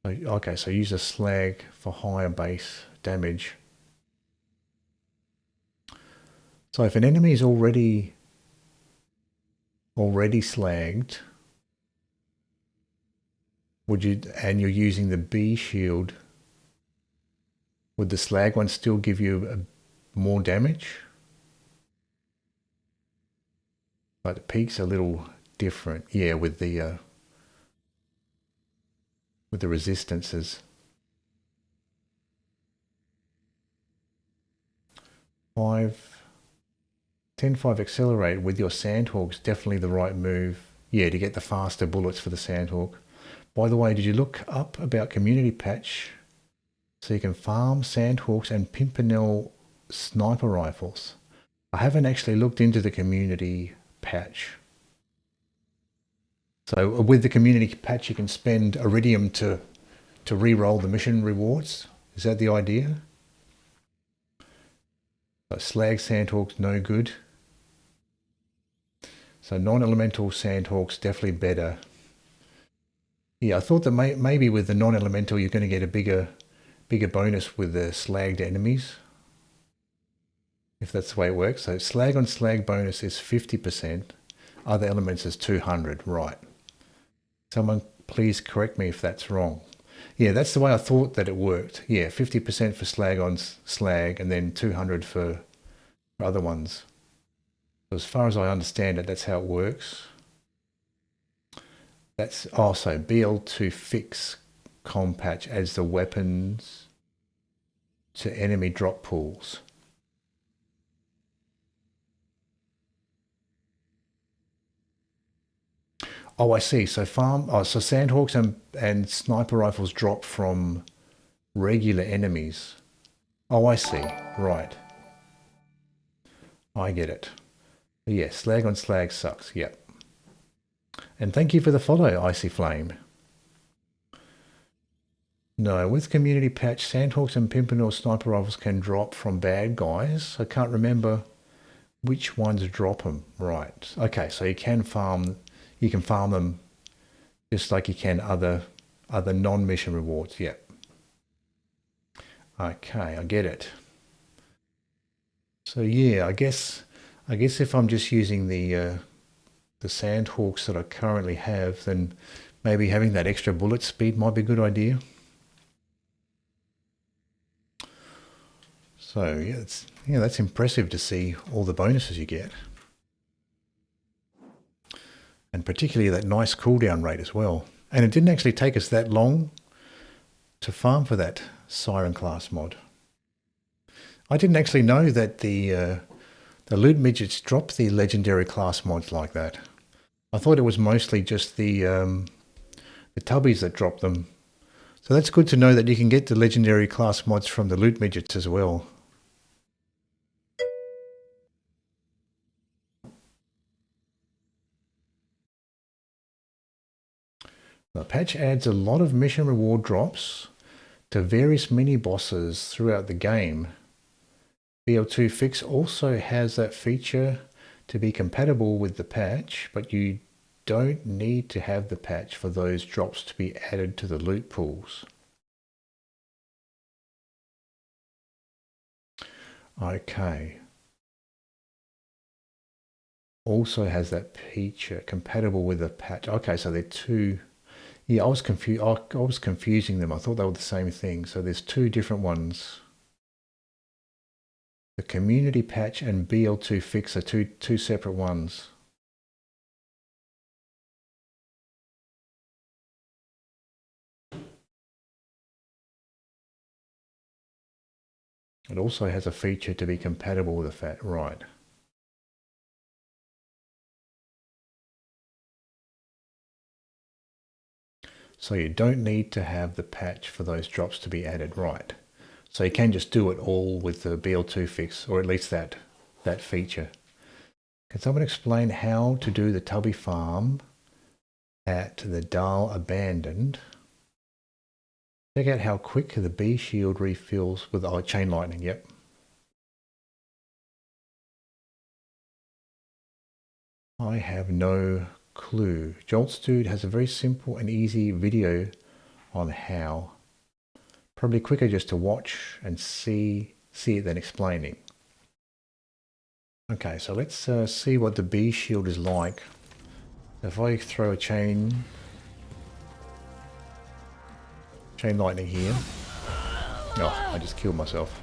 Speaker 1: Okay, so use a slag for higher base damage. So if an enemy is already slagged, and you're using the B shield, would the slag one still give you more damage? But the peak's a little different, yeah, with the resistances. 10-5 accelerate with your Sandhawk's definitely the right move. Yeah, to get the faster bullets for the Sandhawk. By the way, did you look up about community patch so you can farm Sandhawks and Pimpernel sniper rifles? I haven't actually looked into the community patch. So with the community patch, you can spend Iridium to re-roll the mission rewards. Is that the idea? So slag Sandhawks no good. So non-elemental Sandhawks definitely better. Yeah, I thought that maybe with the non-elemental you're going to get a bigger bonus with the slagged enemies, if that's the way it works. So slag on slag bonus is 50%. Other elements is 200. Right. Someone please correct me if that's wrong. Yeah, that's the way I thought that it worked. Yeah, 50% for slag on slag and then 200 for other ones. As far as I understand it, that's how it works. That's also BL2 fix com patch adds the weapons to enemy drop pools. Oh, I see. So so Sandhawks and sniper rifles drop from regular enemies. Oh, I see. Right. I get it. But yeah, slag on slag sucks. Yep. And thank you for the follow, Icy Flame. No, with community patch, Sandhawks and Pimpernel sniper rifles can drop from bad guys. I can't remember which ones drop them. Right. Okay, so you can farm them just like you can other non-mission rewards. Yep. Okay, I get it. So yeah, I guess if I'm just using the Sandhawks that I currently have, then maybe having that extra bullet speed might be a good idea. So yeah, that's impressive to see all the bonuses you get. And particularly that nice cooldown rate as well. And it didn't actually take us that long to farm for that Siren class mod. I didn't actually know that the loot midgets drop the legendary class mods like that. I thought it was mostly just the tubbies that drop them. So that's good to know that you can get the legendary class mods from the loot midgets as well. The patch adds a lot of mission reward drops to various mini bosses throughout the game. BL2 Fix also has that feature to be compatible with the patch, but you don't need to have the patch for those drops to be added to the loot pools. Okay. Also has that feature compatible with the patch. Okay, so they're two. Yeah, I was confused. I was confusing them. I thought they were the same thing. So there's two different ones. The community patch and BL2 Fix are two separate ones. It also has a feature to be compatible with the fat, right? So you don't need to have the patch for those drops to be added, right? So you can just do it all with the BL2 Fix, or at least that feature. Can someone explain how to do the tubby farm at the Dal Abandoned? Check out how quick the bee shield refills with chain lightning. Yep. I have no clue. Jolts Dude has a very simple and easy video on how. Probably quicker just to watch and see it than explaining. Okay, so let's see what the bee shield is like. If I throw a chain lightning here. Oh, I just killed myself.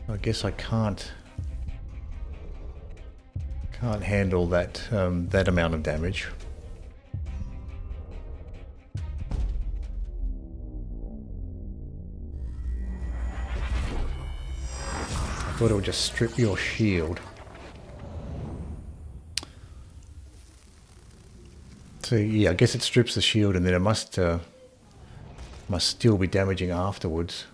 Speaker 1: I guess I can't handle that that amount of damage. I thought it would just strip your shield. So yeah, I guess it strips the shield, and then it must still be damaging afterwards.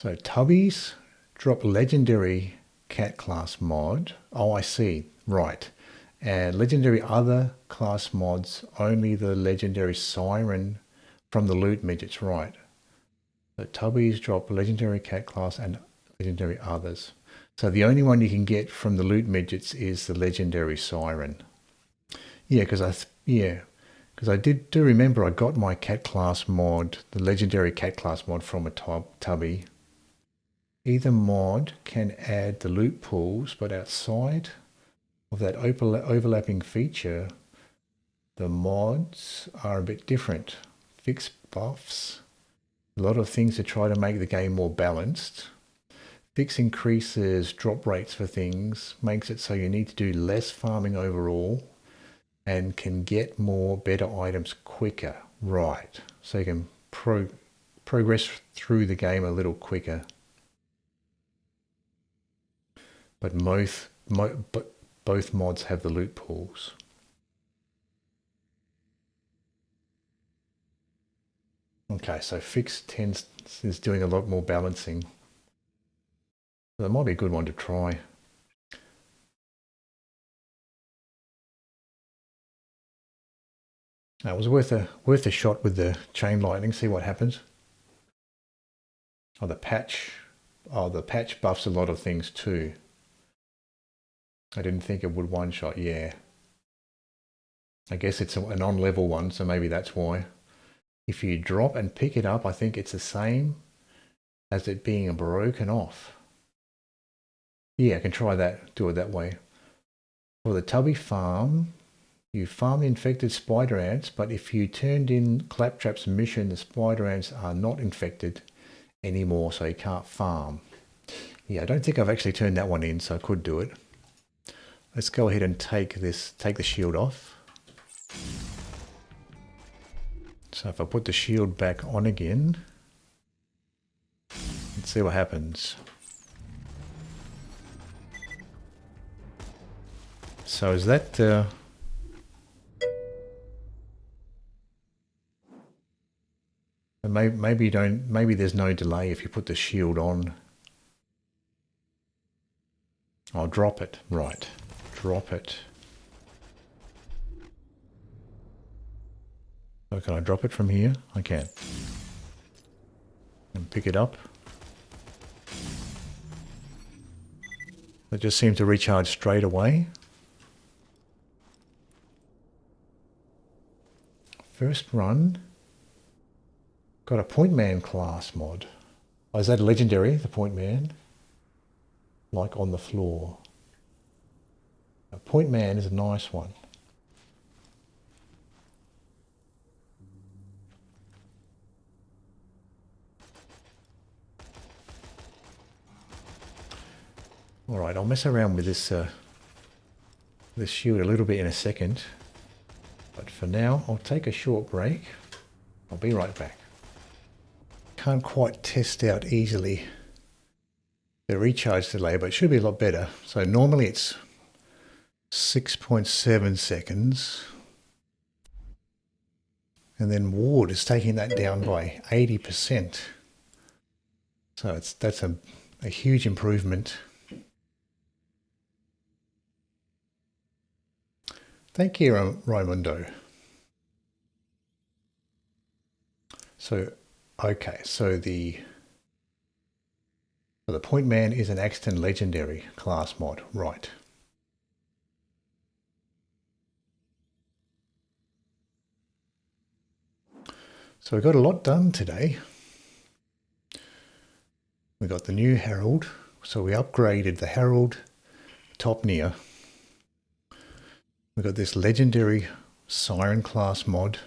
Speaker 1: So Tubbies drop legendary cat class mod. Oh, I see. Right. And legendary other class mods, only the legendary Siren from the loot midgets, right. So Tubbies drop legendary cat class and legendary others. So the only one you can get from the loot midgets is the legendary Siren. Yeah, because I do remember I got my cat class mod, the legendary cat class mod from a Tubby. Either mod can add the loot pools, but outside of that overlapping feature, the mods are a bit different. Fixed buffs, a lot of things to try to make the game more balanced. Fix increases drop rates for things, makes it so you need to do less farming overall, and can get more better items quicker. Right, so you can progress through the game a little quicker. But both mods have the loot pools. Okay, so Fix is doing a lot more balancing. So that might be a good one to try. It was worth a shot with the chain lightning. See what happens. Oh, the patch buffs a lot of things too. I didn't think it would one shot. Yeah. I guess it's an on-level one, so maybe that's why. If you drop and pick it up, I think it's the same as it being broken off. Yeah, I can try that, do it that way. For the Tubby farm, you farm the infected spider ants, but if you turned in Claptrap's mission, the spider ants are not infected anymore, so you can't farm. Yeah, I don't think I've actually turned that one in, so I could do it. Let's go ahead and take the shield off. So if I put the shield back on again, let's see what happens. So is that maybe you don't. Maybe there's no delay if you put the shield on. I'll drop it. Right, drop it. So can I drop it from here? I can. And pick it up. It just seemed to recharge straight away. First run. Got a Point Man class mod. Oh, is that a legendary, the Point Man? Like on the floor. A Point Man is a nice one. Alright, I'll mess around with this shield a little bit in a second. But for now, I'll take a short break. I'll be right back. Can't quite test out easily the recharge delay, but it should be a lot better. So normally it's 6.7 seconds. And then Ward is taking that down by 80%. So that's a huge improvement. Thank you, Raimundo. So, okay, so the Point Man is an Axton Legendary class mod, right. So we got a lot done today. We got the new Herald, so we upgraded the Herald top near. We got this Legendary Siren class mod,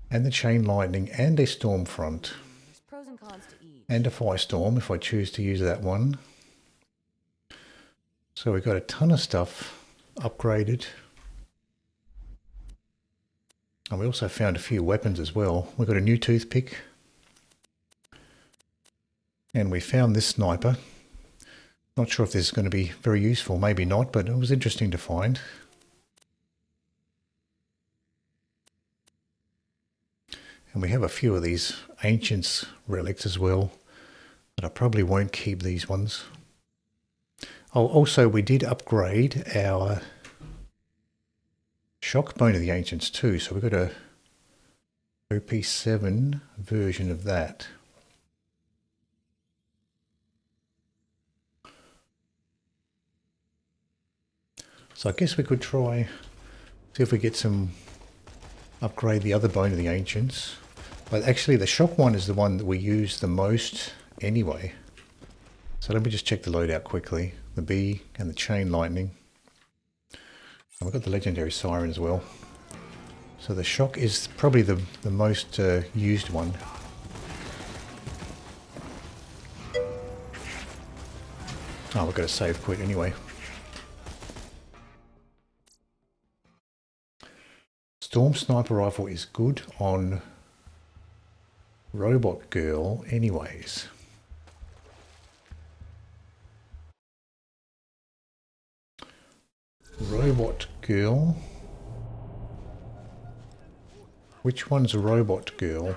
Speaker 1: and the Chain Lightning, and a Stormfront,
Speaker 3: Pros and cons to each.
Speaker 1: and a Firestorm if I choose to use that one. So we got a ton of stuff upgraded. And we also found a few weapons as well. We got a new toothpick. And we found this sniper. Not sure if this is going to be very useful, maybe not, but it was interesting to find. And we have a few of these Ancients relics as well, but I probably won't keep these ones. Oh, also we did upgrade our shock bone of the Ancients too, so we've got a OP7 version of that. So I guess we could try, see if we get some, upgrade the other bone of the Ancients. But actually the shock one is the one that we use the most anyway. So let me just check the loadout quickly. The B and the Chain Lightning. And we've got the Legendary Siren as well. So the shock is probably the most used one. Oh, we've got to save quit anyway. Storm Sniper Rifle is good on Robot Girl anyways. Robot Girl. Which one's a Robot Girl?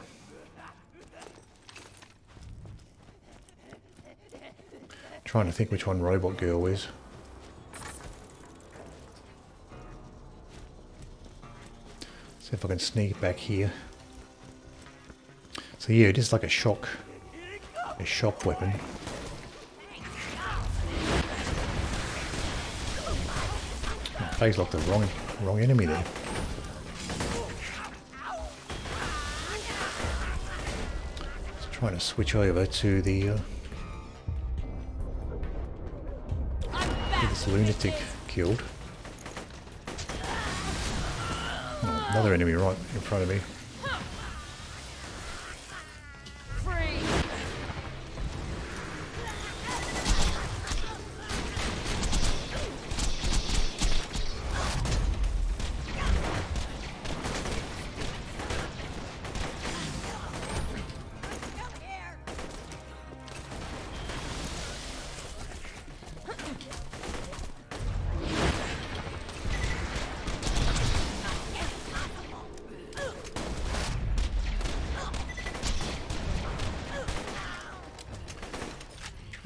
Speaker 1: Trying to think which one Robot Girl is. See if I can sneak back here. So yeah, it is like a shock weapon. It plays like the wrong enemy there. Just trying to switch over to the get this lunatic killed. Oh, another enemy right in front of me.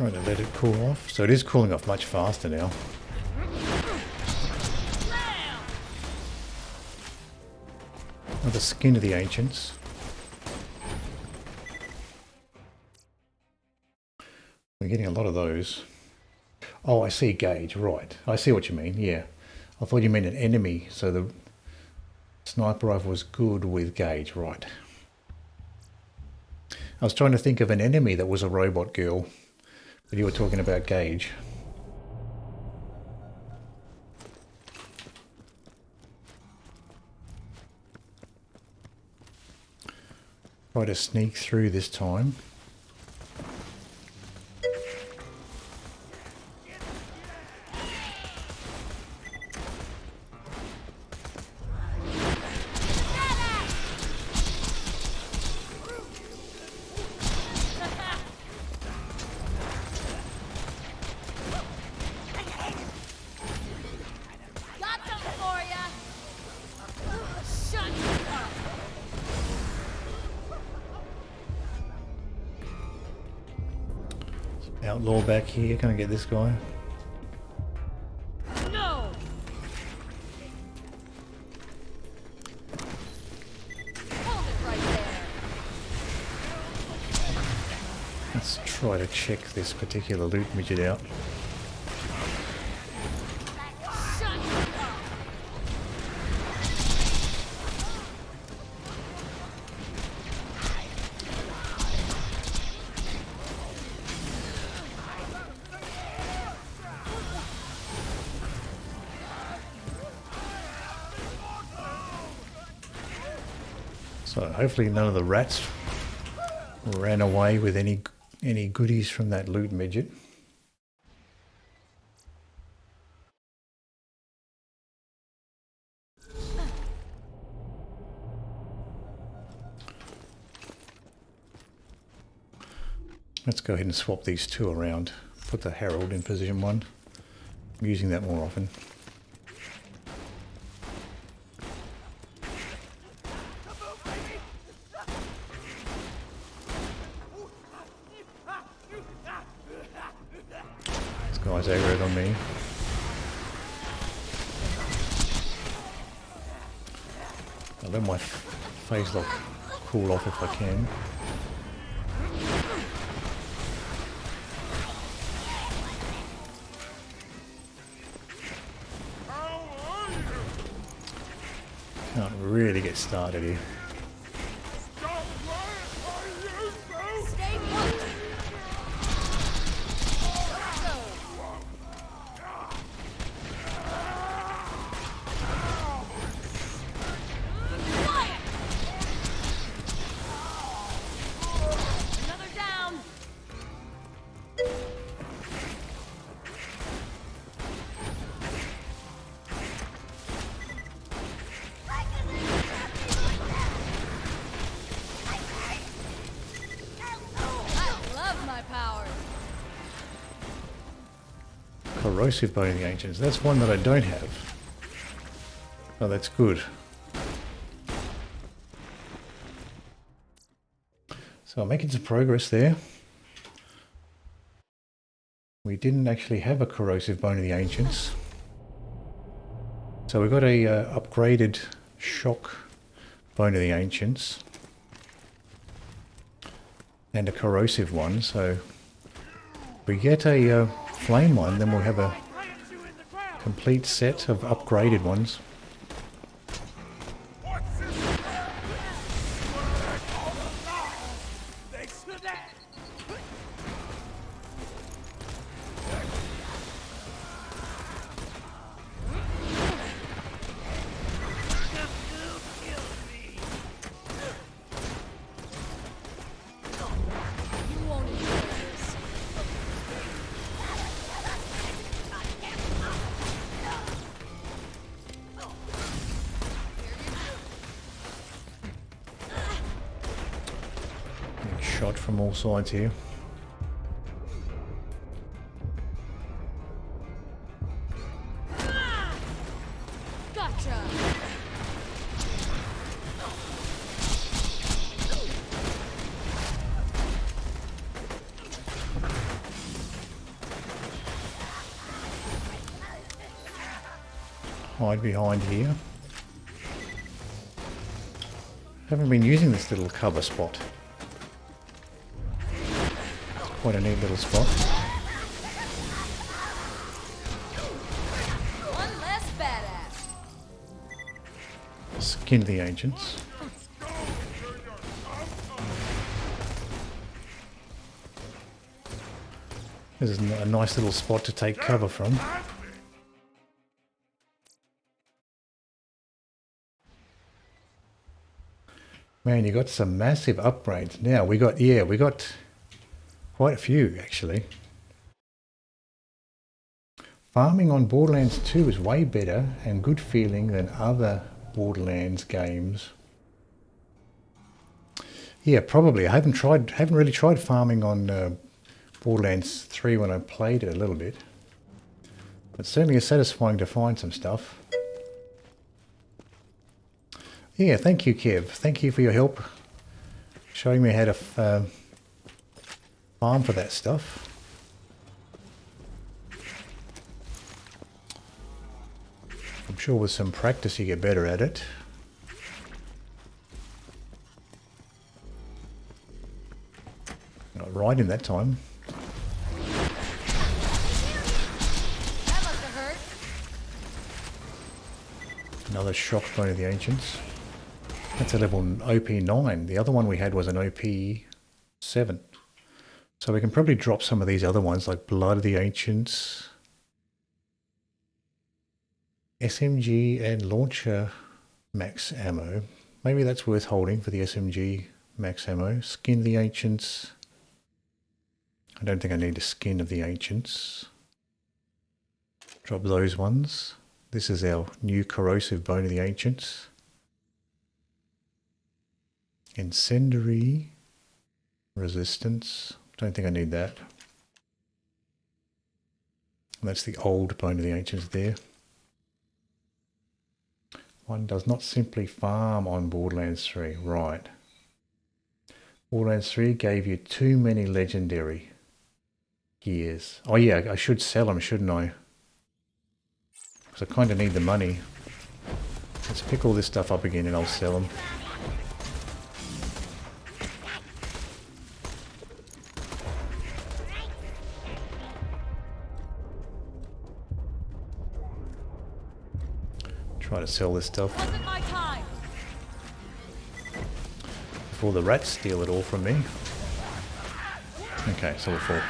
Speaker 1: Trying to let it cool off. So it is cooling off much faster now. Oh, the skin of the ancients. We're getting a lot of those. Oh, I see gauge, right. I see what you mean, yeah. I thought you meant an enemy, so the sniper rifle was good with gauge, right. I was trying to think of an enemy that was a robot girl, but you were talking about gauge. Try to sneak through this time. Outlaw back here, can I get this guy?
Speaker 3: No. Hold it right there.
Speaker 1: Let's try to check this particular loot midget out. So hopefully none of the rats ran away with any goodies from that loot midget. Let's go ahead and swap these two around. Put the Herald in position 1. I'm using that more often. This guy's aggroed on me. I'll let my phase lock cool off if I can. Can't really get started here.
Speaker 3: Stay put. Another down. I love my powers.
Speaker 1: Corrosive Bone of the Ancients. That's one that I don't have. Oh, that's good. So I'm making some progress there. We didn't actually have a Corrosive Bone of the Ancients. So we've got a upgraded Shock Bone of the Ancients. And a Corrosive one, so if we get a Flame one, then we'll have a complete set of upgraded ones.
Speaker 3: You won't enjoy this.
Speaker 1: Getting shot from all sides here.
Speaker 3: Gotcha.
Speaker 1: hide behind here. Haven't been using this little cover spot. It's quite a neat little spot.
Speaker 3: One less badass.
Speaker 1: Skin the ancients. This is a nice little spot to take cover from. Man, you got some massive upgrades. Now we got quite a few actually. Farming on Borderlands 2 is way better and good feeling than other Borderlands games. Yeah, probably. I haven't really tried farming on Borderlands 3 when I played it a little bit. But certainly it's satisfying to find some stuff. Yeah, thank you, Kev. Thank you for your help showing me how to farm for that stuff. I'm sure with some practice you get better at it. Got right in that time.
Speaker 3: That must have hurt.
Speaker 1: Another shock bone of the ancients. That's a level OP9. The other one we had was an OP7. So we can probably drop some of these other ones like Blood of the Ancients, SMG and Launcher max ammo. Maybe that's worth holding for the SMG max ammo. Skin the Ancients. I don't think I need a skin of the Ancients. Drop those ones. This is our new corrosive bone of the Ancients. Incendiary resistance. Don't think I need that. That's the old bone of the ancients there. One does not simply farm on Borderlands 3. Right. Borderlands 3 gave you too many legendary gears. Oh yeah, I should sell them, shouldn't I? Because I kind of need the money. Let's pick all this stuff up again and I'll sell them. Try to sell this stuff
Speaker 3: Wasn't my time.
Speaker 1: before the rats steal it all from me. Okay, so we're full.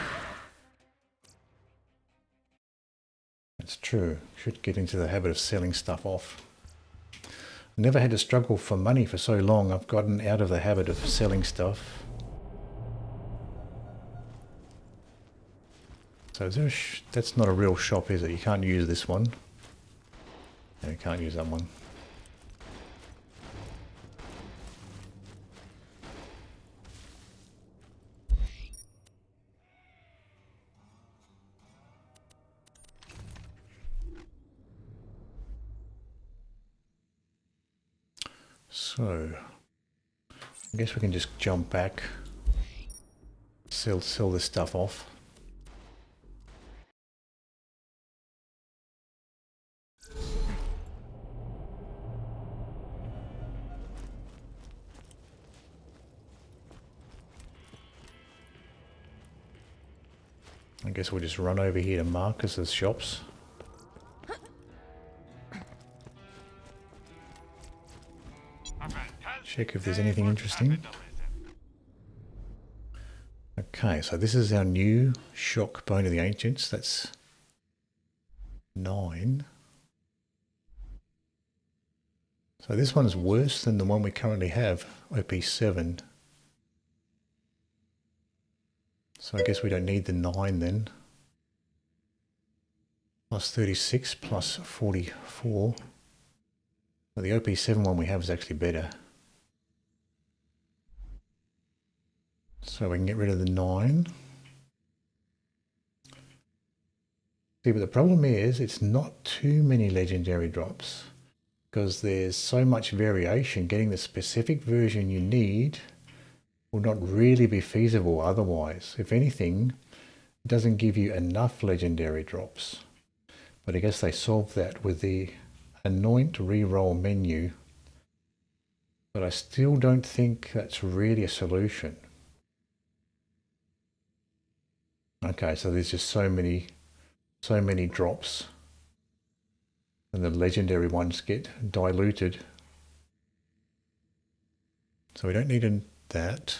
Speaker 1: That's true. Should get into the habit of selling stuff off. Never had to struggle for money for so long. I've gotten out of the habit of selling stuff. So is there that's not a real shop, is it? You can't use this one. No, you can't use that one. So, I guess we can just jump back, sell this stuff off. I guess we'll just run over here to Marcus's shops. Check if there's anything interesting. Okay, so this is our new shock bone of the ancients. That's 9. So this one's worse than the one we currently have, OP7. So I guess we don't need the 9 then. Plus 36 plus 44. Well, the OP7 one we have is actually better. So we can get rid of the 9. See, but the problem is it's not too many legendary drops because there's so much variation. Getting the specific version you need will not really be feasible otherwise. If anything, it doesn't give you enough legendary drops. But I guess they solved that with the Anoint reroll menu. But I still don't think that's really a solution. Okay, so there's just so many drops. And the legendary ones get diluted. So we don't need that.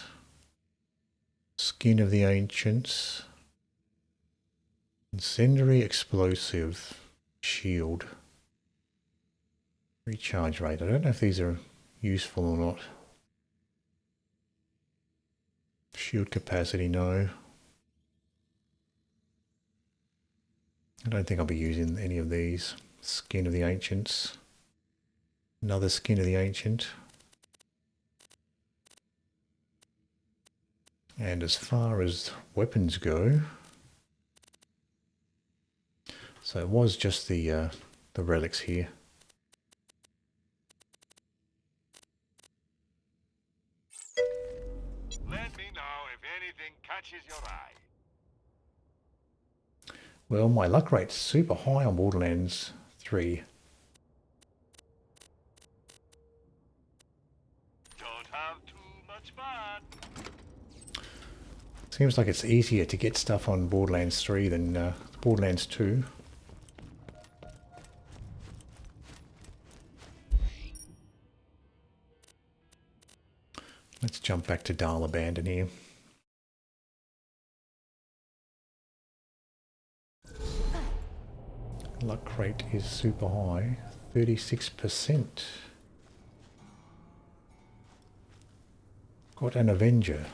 Speaker 1: Skin of the Ancients. Incendiary Explosive. Shield. Recharge rate. I don't know if these are useful or not. Shield capacity, no. I don't think I'll be using any of these. Skin of the Ancients. Another Skin of the Ancient. And as far as weapons go, so it was just the relics here.
Speaker 4: Let me know if anything catches your eye.
Speaker 1: Well, my luck rate's super high on Borderlands 3.
Speaker 4: Don't have too much fun.
Speaker 1: Seems like it's easier to get stuff on Borderlands 3 than Borderlands 2. Let's jump back to Dahl Abandon here. Luck rate is super high, 36%. Got an Avenger.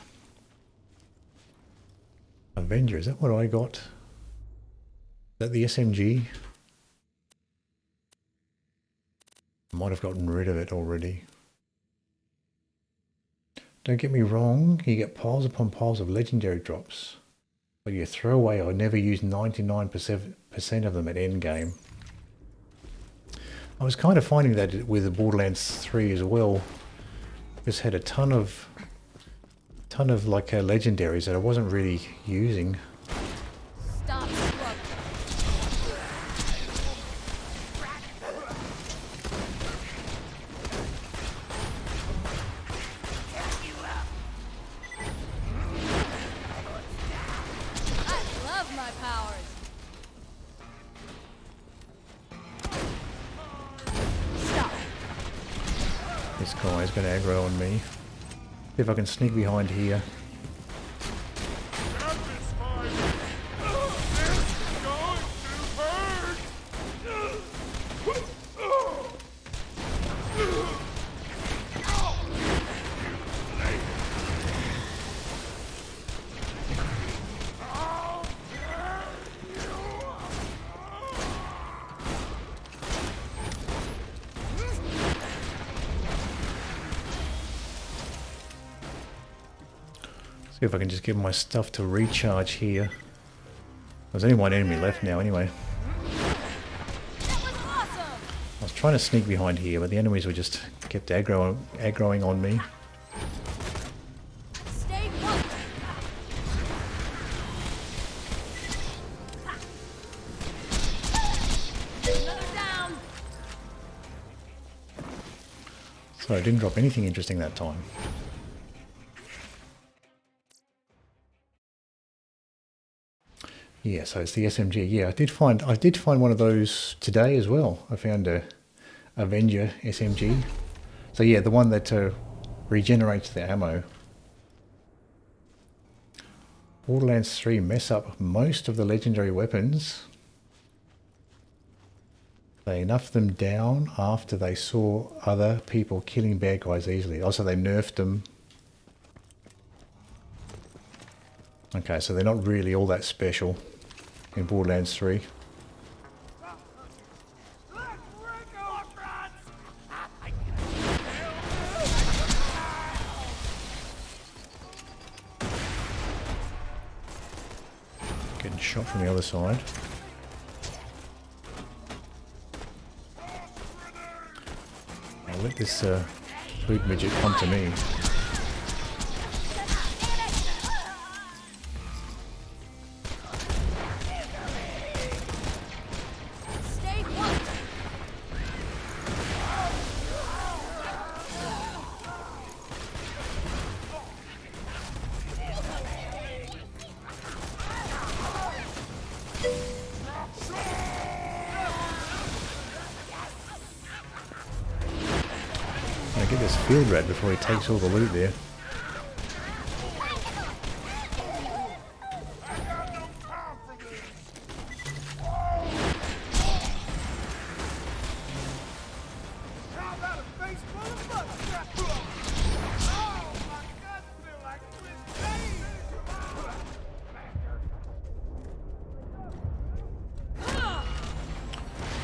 Speaker 1: Avenger, is that what I got? Is that the SMG? Might have gotten rid of it already. Don't get me wrong, you get piles upon piles of legendary drops. But you throw away, I never use 99% of them at endgame. I was kind of finding that with the Borderlands 3 as well. Just had a ton of like legendaries that I wasn't really using.
Speaker 3: Stop struggling. I love my powers. Stop.
Speaker 1: This guy's going to aggro on me. See if I can sneak behind here. See if I can just get my stuff to recharge here. There's only one enemy left now anyway.
Speaker 3: That was awesome.
Speaker 1: I was trying to sneak behind here, but the enemies were just kept aggroing on me.
Speaker 3: Stay put. Another down.
Speaker 1: So I didn't drop anything interesting that time. Yeah, so it's the SMG. Yeah, I did find one of those today as well. I found a Avenger SMG. So yeah, the one that regenerates the ammo. Borderlands 3 mess up most of the legendary weapons. They enoughed them down after they saw other people killing bad guys easily. Also, they nerfed them. Okay, so they're not really all that special in Borderlands 3. Getting shot from the other side. I'll let this food midget come to me.
Speaker 3: Stay put.
Speaker 1: Get this field rat before he takes all the loot there.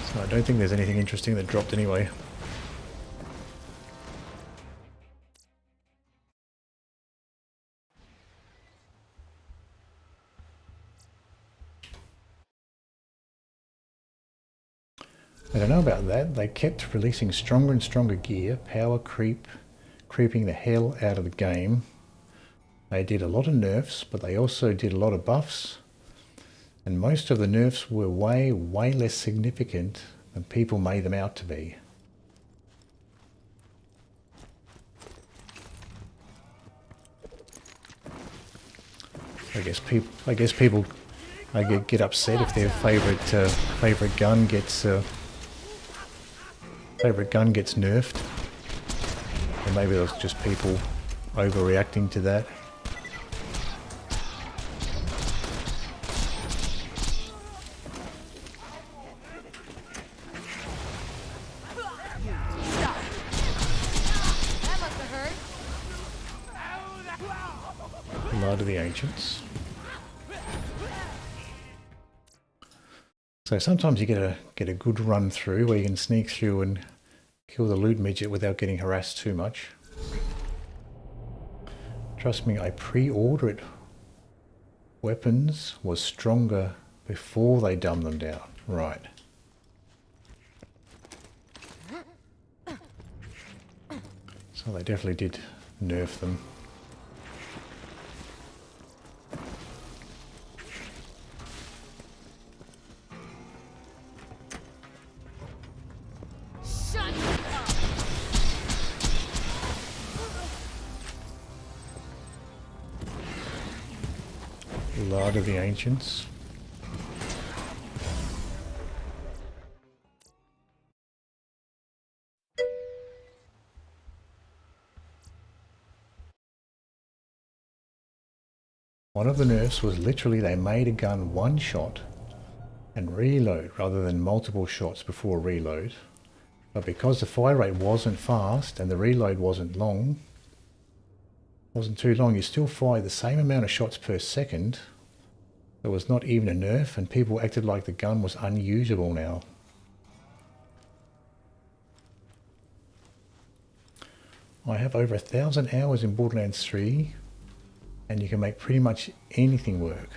Speaker 1: So I don't think there's anything interesting that dropped anyway. I don't know about that. They kept releasing stronger and stronger gear, power creeping the hell out of the game. They did a lot of nerfs, but they also did a lot of buffs. And most of the nerfs were way less significant than people made them out to be. I guess people get upset if their favorite gun gets nerfed. Or maybe it was just people overreacting to that. Light of the Ancients. So sometimes you get a good run through where you can sneak through and kill the loot midget without getting harassed too much. Trust me, I pre-ordered weapons was stronger before they dumbed them down. Right. So they definitely did nerf them. Light of the Ancients. One of the nerfs was literally they made a gun one shot and reload rather than multiple shots before reload. But because the fire rate wasn't fast and the reload wasn't too long, you still fired the same amount of shots per second. It was not even a nerf, and people acted like the gun was unusable now. I have over 1,000 hours in Borderlands 3, and you can make pretty much anything work.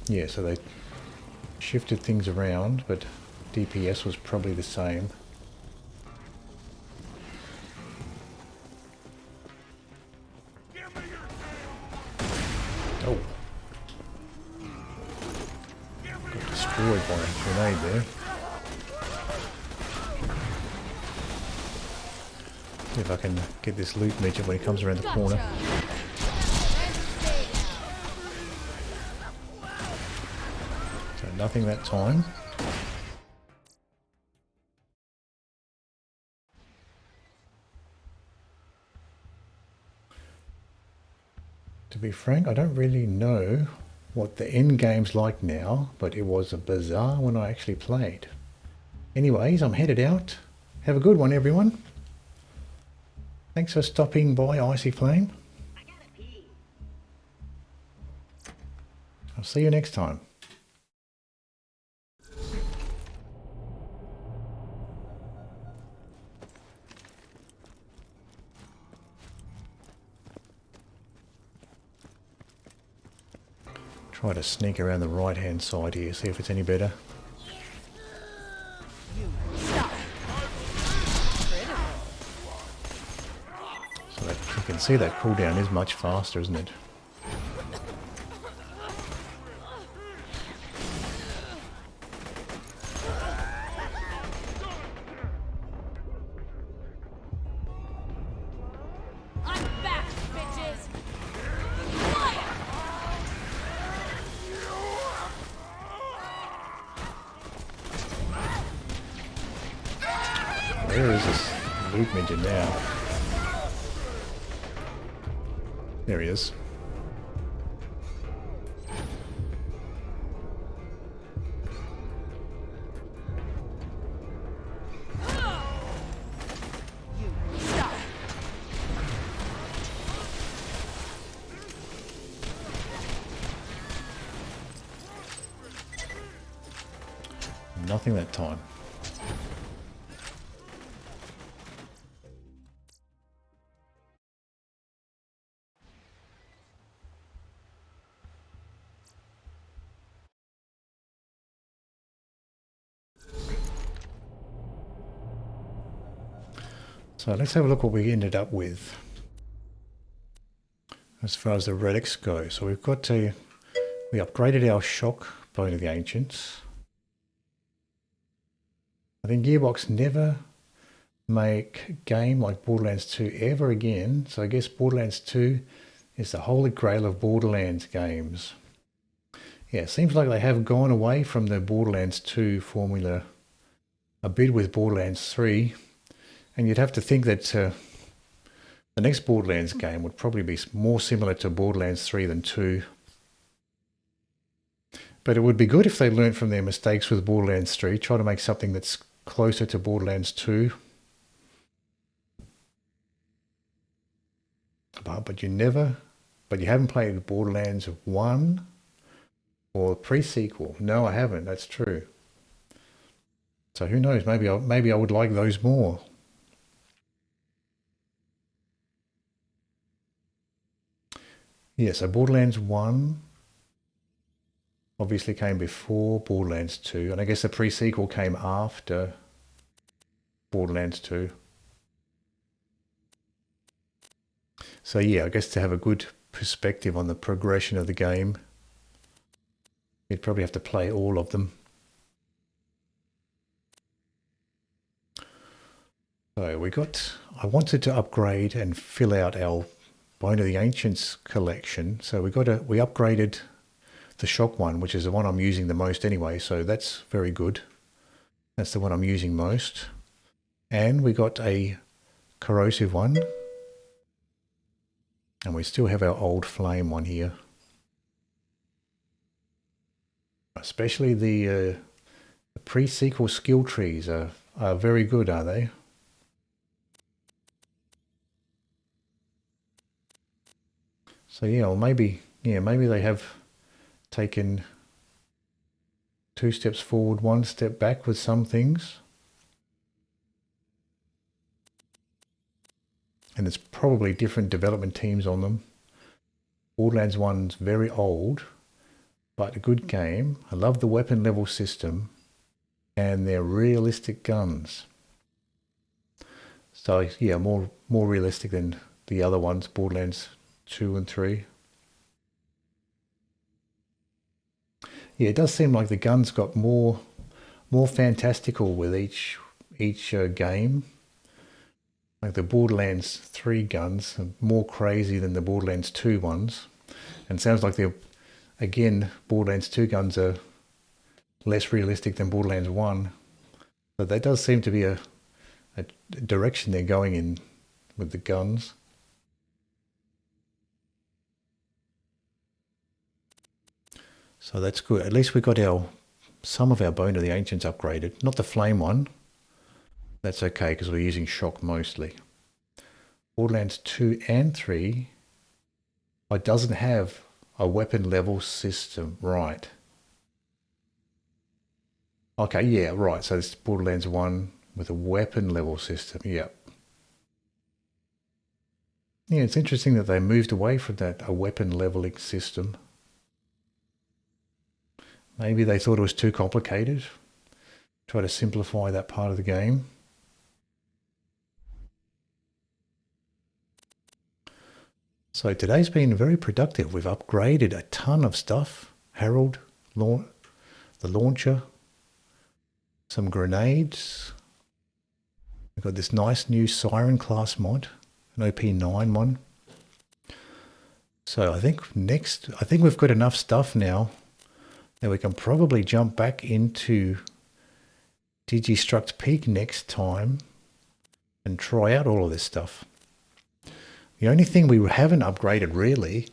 Speaker 1: Yeah, so they shifted things around, but DPS was probably the same. Oh. Got destroyed by a grenade there. See if I can get this loot midget when he comes around the corner. So nothing that time. To be frank, I don't really know what the end game's like now, but it was a bizarre when I actually played. Anyways, I'm headed out. Have a good one, everyone. Thanks for stopping by, Icy Flame. I'll see you next time. Try to sneak around the right hand side here, see if it's any better. So that, you can see that cooldown is much faster, isn't it? where is this loot midget now? There he is. Nothing that time. So let's have a look what we ended up with as far as the relics go. So we upgraded our shock Bone of the Ancients. I think Gearbox never make a game like Borderlands 2 ever again. So I guess Borderlands 2 is the holy grail of Borderlands games. Yeah, it seems like they have gone away from the Borderlands 2 formula a bit with Borderlands 3. And you'd have to think that the next Borderlands game would probably be more similar to Borderlands 3 than 2. But it would be good if they learned from their mistakes with Borderlands 3, try to make something that's closer to Borderlands 2. But you haven't played Borderlands 1 or pre-sequel. No, I haven't, that's true. So who knows, maybe I would like those more. Yeah, so Borderlands 1 obviously came before Borderlands 2, and I guess the pre-sequel came after Borderlands 2. So yeah, I guess to have a good perspective on the progression of the game, you'd probably have to play all of them. So I wanted to upgrade and fill out our Bone of the Ancients collection. So we upgraded the shock one, which is the one I'm using the most anyway. So that's very good. That's the one I'm using most. And we got a corrosive one. And we still have our old flame one here. Especially the pre-sequel skill trees are very good, are they? So yeah, or maybe they have taken 2 steps forward, 1 step back with some things. And there's probably different development teams on them. Borderlands 1's very old, but a good game. I love the weapon level system and their realistic guns. So yeah, more realistic than the other ones, Borderlands 2 and 3. Yeah, it does seem like the guns got more fantastical with each game. Like the Borderlands 3 guns are more crazy than the Borderlands 2 ones. And it sounds like Borderlands 2 guns are less realistic than Borderlands 1. But that does seem to be a direction they're going in with the guns. So that's good. At least we got some of our Bone of the Ancients upgraded. Not the flame one. That's okay because we're using shock mostly. Borderlands 2 and 3, it doesn't have a weapon level system, right? Okay, yeah, right. So it's Borderlands 1 with a weapon level system. Yep. Yeah, it's interesting that they moved away from a weapon leveling system. Maybe they thought it was too complicated. Try to simplify that part of the game. So today's been very productive. We've upgraded a ton of stuff. Herald, the launcher, some grenades. We've got this nice new Siren class mod, an OP9 one. So I think we've got enough stuff now that we can probably jump back into Digistruct Peak next time and try out all of this stuff. The only thing we haven't upgraded really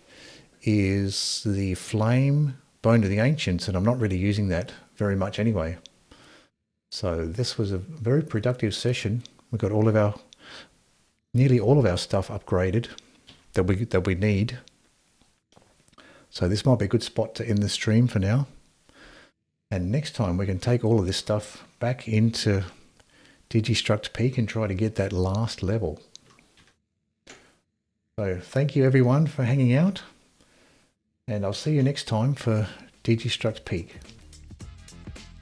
Speaker 1: is the Flame Bone of the Ancients, and I'm not really using that very much anyway. So this was a very productive session. We got all of our, nearly all of our stuff upgraded that we need. So this might be a good spot to end the stream for now. And next time we can take all of this stuff back into Digistruct Peak and try to get that last level. So thank you everyone for hanging out, and I'll see you next time for Digistruct Peak.